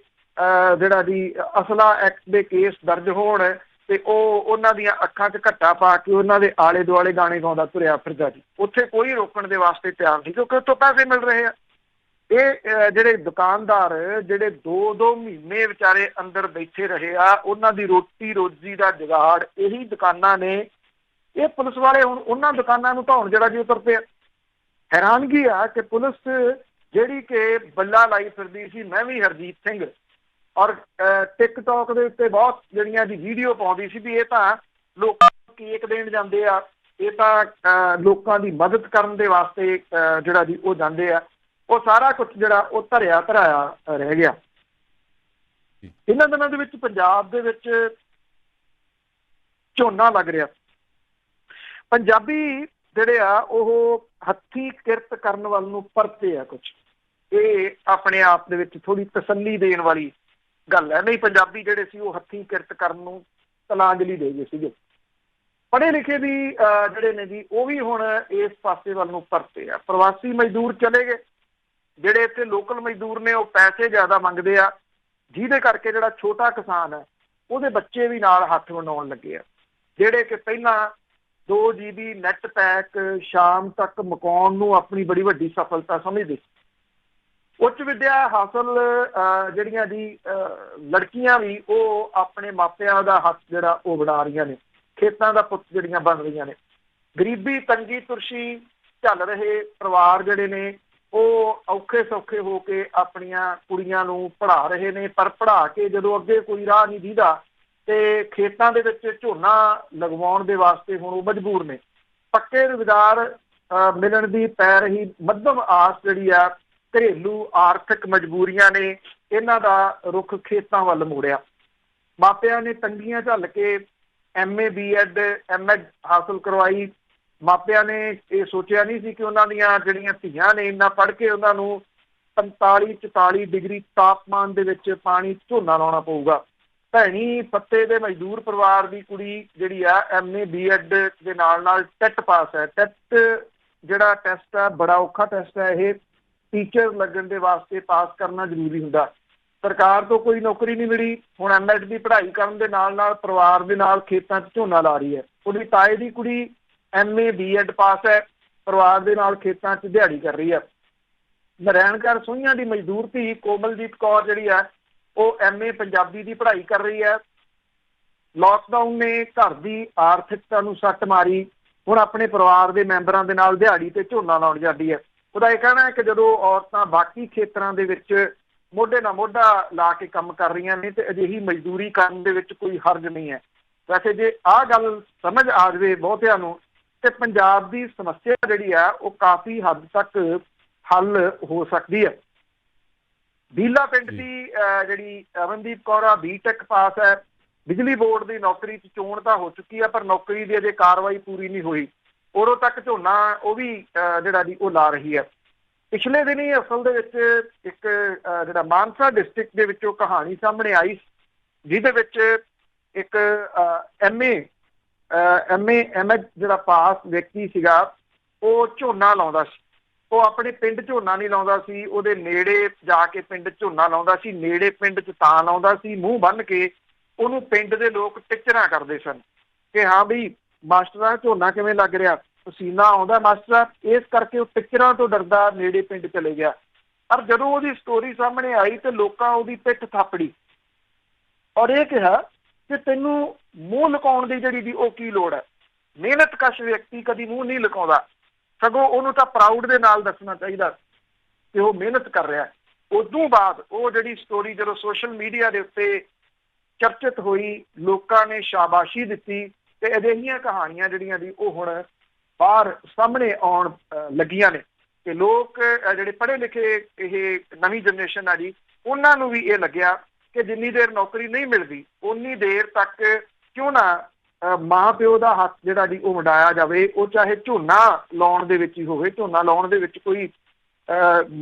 ਜਿਹੜਾ ਜੀ ਅਸਲਾ ਐਕਟ ਦੇ ਕੇਸ ਦਰਜ ਹੋਣ ਤੇ ਉਹ ਉਹਨਾਂ ਦੀਆਂ ਅੱਖਾਂ 'ਚ ਘੱਟਾ ਪਾ ਕੇ ਉਹਨਾਂ ਦੇ ਆਲੇ ਦੁਆਲੇ ਗਾਣੇ ਗਾਉਂਦਾ ਤੁਰਿਆ ਫਿਰਦਾ ਜੀ। ਉੱਥੇ ਕੋਈ ਰੋਕਣ ਦੇ ਵਾਸਤੇ ਤਿਆਰ ਨਹੀਂ, ਕਿਉਂਕਿ ਉੱਥੋਂ ਪੈਸੇ ਮਿਲ ਰਹੇ ਆ। ਇਹ ਜਿਹੜੇ ਦੁਕਾਨਦਾਰ ਜਿਹੜੇ 2-2 ਮਹੀਨੇ ਵਿਚਾਰੇ ਅੰਦਰ ਬੈਠੇ ਰਹੇ ਆ, ਉਹਨਾਂ ਦੀ ਰੋਟੀ ਰੋਜੀ ਦਾ ਜੁਗਾੜ ਇਹੀ ਦੁਕਾਨਾਂ ਨੇ। ਇਹ ਪੁਲਿਸ ਵਾਲੇ ਹੁਣ ਉਹਨਾਂ ਦੁਕਾਨਾਂ ਨੂੰ ਢਾਉਣ ਜਿਹੜਾ ਜੀ ਉਤਰ ਪਿਆ। ਹੈਰਾਨਗੀ ਆ ਕਿ ਪੁਲਿਸ ਜਿਹੜੀ ਕਿ ਬੱਲਾ ਲਾਈ ਫਿਰਦੀ ਸੀ, ਮੈਂ ਵੀ ਹਰਜੀਤ ਸਿੰਘ, ਔਰ ਟਿਕਟੋਕ ਦੇ ਉੱਤੇ ਬਹੁਤ ਜਿਹੜੀਆਂ ਦੀ ਵੀਡੀਓ ਪਾਉਂਦੀ ਸੀ ਵੀ ਇਹ ਤਾਂ ਲੋਕਾਂ ਨੂੰ ਕੇਕ ਦੇਣ ਜਾਂਦੇ ਆ, ਇਹ ਤਾਂ ਲੋਕਾਂ ਦੀ ਮਦਦ ਕਰਨ ਦੇ ਵਾਸਤੇ ਜਿਹੜਾ ਜੀ ਉਹ ਜਾਂਦੇ ਆ, ਉਹ ਸਾਰਾ ਕੁਝ ਜਿਹੜਾ ਉਹ ਧਰਾਇਆ ਰਹਿ ਗਿਆ। ਇਹਨਾਂ ਦਿਨਾਂ ਦੇ ਵਿੱਚ ਪੰਜਾਬ ਦੇ ਵਿੱਚ ਝੋਨਾ ਲੱਗ ਰਿਹਾ। ਪੰਜਾਬੀ ਜਿਹੜੇ ਆ ਉਹ ਹੱਥੀਂ ਕਿਰਤ ਕਰਨ ਵੱਲ ਨੂੰ ਪਰਤੇ ਆ। ਕੁਝ ਇਹ ਆਪਣੇ ਆਪ ਦੇ ਵਿੱਚ ਥੋੜੀ ਤਸੱਲੀ ਦੇਣ ਵਾਲੀ ਗੱਲ ਹੈ। ਨਹੀਂ, ਪੰਜਾਬੀ ਜਿਹੜੇ ਸੀ ਉਹ ਹੱਥੀਂ ਕਿਰਤ ਕਰਨ ਨੂੰ ਤਲਾਂਜਲੀ ਦੇ ਗਏ ਸੀਗੇ। ਪੜ੍ਹੇ ਲਿਖੇ ਵੀ ਜਿਹੜੇ ਨੇ ਜੀ ਉਹ ਵੀ ਹੁਣ ਇਸ ਪਾਸੇ ਵੱਲ ਨੂੰ ਪਰਤੇ ਆ। ਪ੍ਰਵਾਸੀ ਮਜ਼ਦੂਰ ਚਲੇ ਗਏ, ਜਿਹੜੇ ਇੱਥੇ ਲੋਕਲ ਮਜ਼ਦੂਰ ਨੇ ਉਹ ਪੈਸੇ ਜ਼ਿਆਦਾ ਮੰਗਦੇ ਆ, ਜਿਹਦੇ ਕਰਕੇ ਜਿਹੜਾ ਛੋਟਾ ਕਿਸਾਨ ਹੈ ਉਹਦੇ ਬੱਚੇ ਵੀ ਨਾਲ ਹੱਥ ਵੰਡਾਉਣ ਲੱਗੇ ਆ। ਜਿਹੜੇ ਕਿ ਪਹਿਲਾਂ 2 GB ਨੈਟ ਪੈਕ ਸ਼ਾਮ ਤੱਕ ਮੁਕਾਉਣ ਨੂੰ ਆਪਣੀ ਬੜੀ ਵੱਡੀ ਸਫਲਤਾ ਸਮਝਦੇ। ਉੱਚ ਵਿੱਦਿਆ ਹਾਸਲ ਜਿਹੜੀਆਂ ਜੀ ਲੜਕੀਆਂ ਵੀ ਉਹ ਆਪਣੇ ਮਾਪਿਆਂ ਦਾ ਹੱਥ ਜਿਹੜਾ ਉਹ ਬਣਾ ਰਹੀਆਂ ਨੇ, ਖੇਤਾਂ ਦਾ ਪੁੱਤ ਜਿਹੜੀਆਂ ਬਣ ਰਹੀਆਂ ਨੇ। ਗਰੀਬੀ ਤੰਗੀ ਤੁਰਸ਼ੀ ਝੱਲ ਰਹੇ ਪਰਿਵਾਰ ਜਿਹੜੇ ਨੇ ਉਹ ਔਖੇ ਸੌਖੇ ਹੋ ਕੇ ਆਪਣੀਆਂ ਕੁੜੀਆਂ ਨੂੰ ਪੜ੍ਹਾ ਰਹੇ ਨੇ, ਪਰ ਪੜ੍ਹਾ ਕੇ ਜਦੋਂ ਅੱਗੇ ਕੋਈ ਰਾਹ ਨਹੀਂ ਦੀਦਾ ਤੇ ਖੇਤਾਂ ਦੇ ਵਿੱਚ ਝੋਨਾ ਲਗਵਾਉਣ ਦੇ ਵਾਸਤੇ ਹੁਣ ਉਹ ਮਜਬੂਰ ਨੇ। ਪੱਕੇ ਰੁਜ਼ਗਾਰ ਮਿਲਣ ਦੀ ਪੈ ਰਹੀ ਮੱਧਮ ਆਸ ਜਿਹੜੀ ਆ, ਘਰੇਲੂ ਆਰਥਿਕ ਮਜਬੂਰੀਆਂ ਨੇ ਇਹਨਾਂ ਦਾ ਰੁਖ ਖੇਤਾਂ ਵੱਲ ਮੋੜਿਆ। ਮਾਪਿਆਂ ਨੇ ਤੰਗੀਆਂ ਝੱਲ ਕੇ MA BEd MEd ਹਾਸਲ ਕਰਵਾਈ। ਮਾਪਿਆਂ ਨੇ ਇਹ ਸੋਚਿਆ ਨਹੀਂ ਸੀ ਕਿ ਉਹਨਾਂ ਦੀਆਂ ਜਿਹੜੀਆਂ ਧੀਆਂ ਨੇ ਇੰਨਾ ਪੜ੍ਹ ਕੇ ਉਹਨਾਂ ਨੂੰ 45-44 ਡਿਗਰੀ ਤਾਪਮਾਨ ਦੇ ਵਿੱਚ ਪਾਣੀ ਝੋਨਾ ਲਾਉਣਾ ਪਊਗਾ। ਭੈਣੀ ਪੱਤੇ ਦੇ ਮਜ਼ਦੂਰ ਪਰਿਵਾਰ ਦੀ ਕੁੜੀ ਜਿਹੜੀ ਆ MA BEd ਦੇ ਨਾਲ ਟੈਟ ਪਾਸ ਹੈ। ਟੈਟ ਜਿਹੜਾ ਟੈਸਟ ਆ ਬੜਾ ਔਖਾ ਟੈਸਟ ਹੈ। ਇਹ ਟੀਚਰ ਲੱਗਣ ਦੇ ਵਾਸਤੇ ਪਾਸ ਕਰਨਾ ਜ਼ਰੂਰੀ ਹੁੰਦਾ। ਸਰਕਾਰ ਤੋਂ ਕੋਈ ਨੌਕਰੀ ਨਹੀਂ ਮਿਲੀ, ਹੁਣ MEd ਦੀ ਪੜ੍ਹਾਈ ਕਰਨ ਦੇ ਨਾਲ ਪਰਿਵਾਰ ਦੇ ਨਾਲ ਖੇਤਾਂ 'ਚ ਝੋਨਾ ਲਾ ਰਹੀ ਹੈ। ਉਹਦੀ ਤਾਏ ਦੀ ਕੁੜੀ MA BEd ਪਾਸ ਹੈ, ਪਰਿਵਾਰ ਦੇ ਨਾਲ ਖੇਤਾਂ 'ਚ ਦਿਹਾੜੀ ਕਰ ਰਹੀ ਹੈ। ਨਾਰਾਇਣਗੜ੍ਹ ਸੋਹੀਆਂ ਦੀ ਮਜ਼ਦੂਰ ਧੀ ਕੋਮਲਜੀਤ ਕੌਰ ਜਿਹੜੀ ਹੈ ਉਹ MA ਪੰਜਾਬੀ ਦੀ ਪੜ੍ਹਾਈ ਕਰ ਰਹੀ ਹੈ। ਲਾਕਡਾਊਨ ਨੇ ਘਰ ਦੀ ਆਰਥਿਕਤਾ ਨੂੰ ਸੱਟ ਮਾਰੀ, ਹੁਣ ਆਪਣੇ ਪਰਿਵਾਰ ਦੇ ਮੈਂਬਰਾਂ ਦੇ ਨਾਲ ਦਿਹਾੜੀ ਤੇ ਝੋਨਾ ਲਾਉਣ ਜਾਂਦੀ ਹੈ। ਉਹਦਾ ਇਹ ਕਹਿਣਾ ਹੈ ਕਿ ਜਦੋਂ ਔਰਤਾਂ ਬਾਕੀ ਖੇਤਰਾਂ ਦੇ ਵਿੱਚ ਮੋਢੇ ਨਾਲ ਮੋਢਾ ਲਾ ਕੇ ਕੰਮ ਕਰ ਰਹੀਆਂ ਨੇ ਤੇ ਅਜਿਹੀ ਮਜ਼ਦੂਰੀ ਕਰਨ ਦੇ ਵਿੱਚ ਕੋਈ ਹਰਜ ਨਹੀਂ ਹੈ। ਵੈਸੇ ਜੇ ਆਹ ਗੱਲ ਸਮਝ ਆ ਜਾਵੇ ਬਹੁਤਿਆਂ ਨੂੰ ਤੇ ਪੰਜਾਬ ਦੀ ਸਮੱਸਿਆ ਜਿਹੜੀ ਆ ਉਹ ਕਾਫੀ ਹੱਦ ਤੱਕ ਹੱਲ ਹੋ ਸਕਦੀ ਹੈ। ਬੀਲਾ ਪਿੰਡ ਦੀ ਜਿਹੜੀ ਅਮਨਦੀਪ ਕੌਰ ਆ BTech ਪਾਸ ਹੈ। ਬਿਜਲੀ ਬੋਰਡ ਦੀ ਨੌਕਰੀ 'ਚ ਚੋਣ ਤਾਂ ਹੋ ਚੁੱਕੀ ਹੈ, ਪਰ ਨੌਕਰੀ ਦੀ ਅਜੇ ਕਾਰਵਾਈ ਪੂਰੀ ਨਹੀਂ ਹੋਈ। ਉਦੋਂ ਤੱਕ ਝੋਨਾ ਉਹ ਵੀ ਜਿਹੜਾ ਜੀ ਉਹ ਲਾ ਰਹੀ ਹੈ। ਪਿਛਲੇ ਦਿਨੀ ਅਸਲ ਦੇ ਵਿੱਚ ਇੱਕ ਜਿਹੜਾ ਮਾਨਸਾ ਡਿਸਟ੍ਰਿਕਟ ਦੇ ਵਿੱਚੋਂ ਕਹਾਣੀ ਸਾਹਮਣੇ ਆਈ, ਜਿਹਦੇ ਵਿੱਚ ਇੱਕ MA MEd ਜਿਹੜਾ ਪਾਸ ਵਿਅਕਤੀ ਸੀਗਾ ਉਹ ਝੋਨਾ ਲਾਉਂਦਾ ਸੀ। ਉਹ ਆਪਣੇ ਪਿੰਡ ਝੋਨਾ ਨਹੀਂ ਲਾਉਂਦਾ ਸੀ, ਉਹਦੇ ਨੇੜੇ ਜਾ ਕੇ ਪਿੰਡ ਝੋਨਾ ਲਾਉਂਦਾ ਸੀ। ਨੇੜੇ ਪਿੰਡ 'ਚ ਤਾਂ ਲਾਉਂਦਾ ਸੀ ਮੂੰਹ ਬੰਨ੍ਹ ਕੇ, ਉਹਨੂੰ ਪਿੰਡ ਦੇ ਲੋਕ ਟਿਚਰਾਂ ਕਰਦੇ ਸਨ ਕਿ ਹਾਂ ਬਈ ਮਾਸਟਰਾਂ ਝੋਨਾ ਕਿਵੇਂ ਲੱਗ ਰਿਹਾ, ਪਸੀਨਾ ਆਉਂਦਾ ਮਾਸਟਰ, ਇਸ ਕਰਕੇ ਉਹ ਟਿਚਰਾਂ ਤੋਂ ਡਰਦਾ ਨੇੜੇ ਪਿੰਡ ਚਲੇ ਗਿਆ। ਪਰ ਜਦੋਂ ਉਹਦੀ ਸਟੋਰੀ ਸਾਹਮਣੇ ਆਈ ਤੇ ਲੋਕਾਂ ਉਹਦੀ ਪਿੱਠ ਥਾਪੜੀ ਔਰ ਇਹ ਕਿਹਾ ਕਿ ਤੈਨੂੰ ਮੂੰਹ ਲੁਕਾਉਣ ਦੀ ਜਿਹੜੀ ਦੀ ਉਹ ਕੀ ਲੋੜ ਹੈ। ਮਿਹਨਤਕਸ਼ ਵਿਅਕਤੀ ਕਦੀ ਮੂੰਹ ਨਹੀਂ ਲੁਕਾਉਂਦਾ, ਸਗੋਂ ਉਹਨੂੰ ਤਾਂ ਪ੍ਰਾਊਡ ਦੇ ਨਾਲ ਦੱਸਣਾ ਚਾਹੀਦਾ ਕਿ ਉਹ ਮਿਹਨਤ ਕਰ ਰਿਹਾ। ਉਦੋਂ ਬਾਅਦ ਉਹ ਜਿਹੜੀ ਸਟੋਰੀ ਜਦੋਂ ਸੋਸ਼ਲ ਮੀਡੀਆ ਦੇ ਉੱਤੇ ਚਰਚਿਤ ਹੋਈ, ਲੋਕਾਂ ਨੇ ਸ਼ਾਬਾਸ਼ੀ ਦਿੱਤੀ ਤੇ ਅਜਿਹੀਆਂ ਕਹਾਣੀਆਂ ਜਿਹੜੀਆਂ ਦੀ ਉਹ ਹੁਣ ਬਾਹਰ ਸਾਹਮਣੇ ਆਉਣ ਲੱਗੀਆਂ ਨੇ ਕਿ ਲੋਕ ਜਿਹੜੇ ਪੜ੍ਹੇ ਲਿਖੇ ਇਹ ਨਵੀਂ ਜਨਰੇਸ਼ਨ ਆ ਜੀ, ਉਹਨਾਂ ਨੂੰ ਵੀ ਇਹ ਲੱਗਿਆ ਕਿ ਜਿੰਨੀ ਦੇਰ ਨੌਕਰੀ ਨਹੀਂ ਮਿਲਦੀ ਉਨੀ ਦੇਰ ਤੱਕ ਕਿਉਂ ਨਾ ਮਾਂ ਪਿਓ ਦਾ ਹੱਥ ਜਿਹੜਾ ਜੀ ਉਹ ਵੰਡਾਇਆ ਜਾਵੇ, ਉਹ ਚਾਹੇ ਝੋਨਾ ਲਾਉਣ ਦੇ ਵਿੱਚ ਹੀ ਹੋਵੇ। ਝੋਨਾ ਲਾਉਣ ਦੇ ਵਿੱਚ ਕੋਈ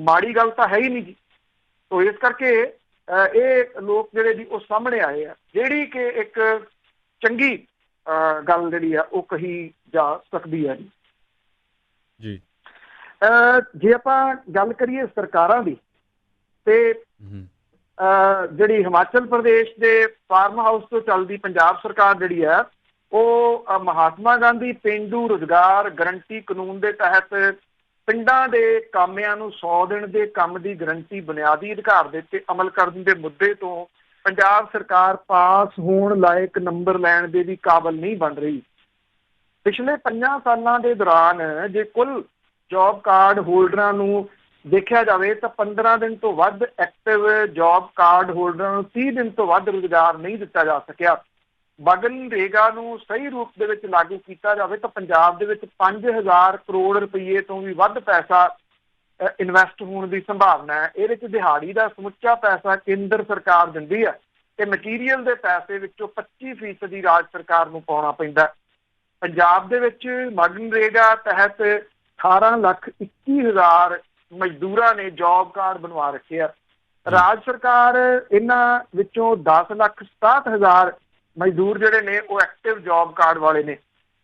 ਮਾੜੀ ਗੱਲ ਤਾਂ ਹੈ ਹੀ ਨਹੀਂ ਜੀ। ਤੋ ਇਸ ਕਰਕੇ ਇਹ ਲੋਕ ਜਿਹੜੇ ਜੀ ਉਹ ਸਾਹਮਣੇ ਆਏ ਆ, ਜਿਹੜੀ ਕਿ ਇੱਕ ਚੰਗੀ ਗੱਲ ਜਿਹੜੀ ਆ ਉਹ ਕਹੀ ਜਾ ਸਕਦੀ ਹੈ ਜੀ। ਜੇ ਆਪਾਂ ਗੱਲ ਕਰੀਏ ਸਰਕਾਰਾਂ ਦੀ ਤੇ ਜਿਹੜੀ ਹਿਮਾਚਲ ਪ੍ਰਦੇਸ਼ ਦੇ ਫਾਰਮ ਹਾਊਸ ਤੋਂ ਚੱਲਦੀ ਪੰਜਾਬ ਸਰਕਾਰ ਜਿਹੜੀ ਹੈ ਉਹ ਮਹਾਤਮਾ ਗਾਂਧੀ ਪੇਂਡੂ ਰੁਜ਼ਗਾਰ ਗਰੰਟੀ ਕਾਨੂੰਨ ਦੇ ਤਹਿਤ ਪਿੰਡਾਂ ਦੇ ਕਾਮਿਆਂ ਨੂੰ 100 ਦਿਨ ਦੇ ਕੰਮ ਦੀ ਗਰੰਟੀ ਬੁਨਿਆਦੀ ਅਧਿਕਾਰ ਦੇ ਉੱਤੇ ਅਮਲ ਕਰਨ ਦੇ ਮੁੱਦੇ ਤੋਂ ਪੰਜਾਬ ਸਰਕਾਰ ਪਾਸ ਹੋਣ ਲਾਇਕ ਨੰਬਰ ਲੈਣ ਦੇ ਵੀ ਕਾਬਲ ਨਹੀਂ ਬਣ ਰਹੀ। ਪਿਛਲੇ 5 ਸਾਲਾਂ ਦੇ ਦੌਰਾਨ ਜੇ ਕੁੱਲ ਜੌਬ ਕਾਰਡ ਹੋਲਡਰਾਂ ਨੂੰ ਦੇਖਿਆ ਜਾਵੇ ਤਾਂ 15 ਦਿਨ ਤੋਂ ਵੱਧ ਐਕਟਿਵ ਜੌਬ ਕਾਰਡ ਹੋਲਡਰਾਂ ਨੂੰ 30 ਦਿਨ ਤੋਂ ਵੱਧ ਰੁਜ਼ਗਾਰ ਨਹੀਂ ਦਿੱਤਾ ਜਾ ਸਕਿਆ। ਮਗਨਰੇਗਾ ਨੂੰ ਸਹੀ ਰੂਪ ਦੇ ਵਿੱਚ ਲਾਗੂ ਕੀਤਾ ਜਾਵੇ ਤਾਂ ਪੰਜਾਬ ਦੇ ਵਿੱਚ 5000 ਕਰੋੜ ਰੁਪਏ ਤੋਂ ਵੀ ਵੱਧ ਪੈਸਾ ਇਨਵੈਸਟ ਹੋਣ ਦੀ ਸੰਭਾਵਨਾ ਹੈ। ਇਹਦੇ 'ਚ ਦਿਹਾੜੀ ਦਾ ਸਮੁੱਚਾ ਪੈਸਾ ਕੇਂਦਰ ਸਰਕਾਰ ਦਿੰਦੀ ਹੈ ਤੇ ਮਟੀਰੀਅਲ ਦੇ ਪੈਸੇ ਵਿੱਚੋਂ 25% ਰਾਜ ਸਰਕਾਰ ਨੂੰ ਪਾਉਣਾ ਪੈਂਦਾ। ਪੰਜਾਬ ਦੇ ਵਿੱਚ ਮਗਨਰੇਗਾ ਤਹਿਤ 18,21,000 ਮਜ਼ਦੂਰਾਂ ਨੇ ਜੌਬ ਕਾਰਡ ਬਣਵਾ ਰੱਖੇ ਆ। ਰਾਜ ਸਰਕਾਰ ਇਹਨਾਂ ਵਿੱਚੋਂ 10,67,000 ਮਜ਼ਦੂਰ ਜਿਹੜੇ ਨੇ ਉਹ ਐਕਟਿਵ ਜੌਬ ਕਾਰਡ ਵਾਲੇ ਨੇ।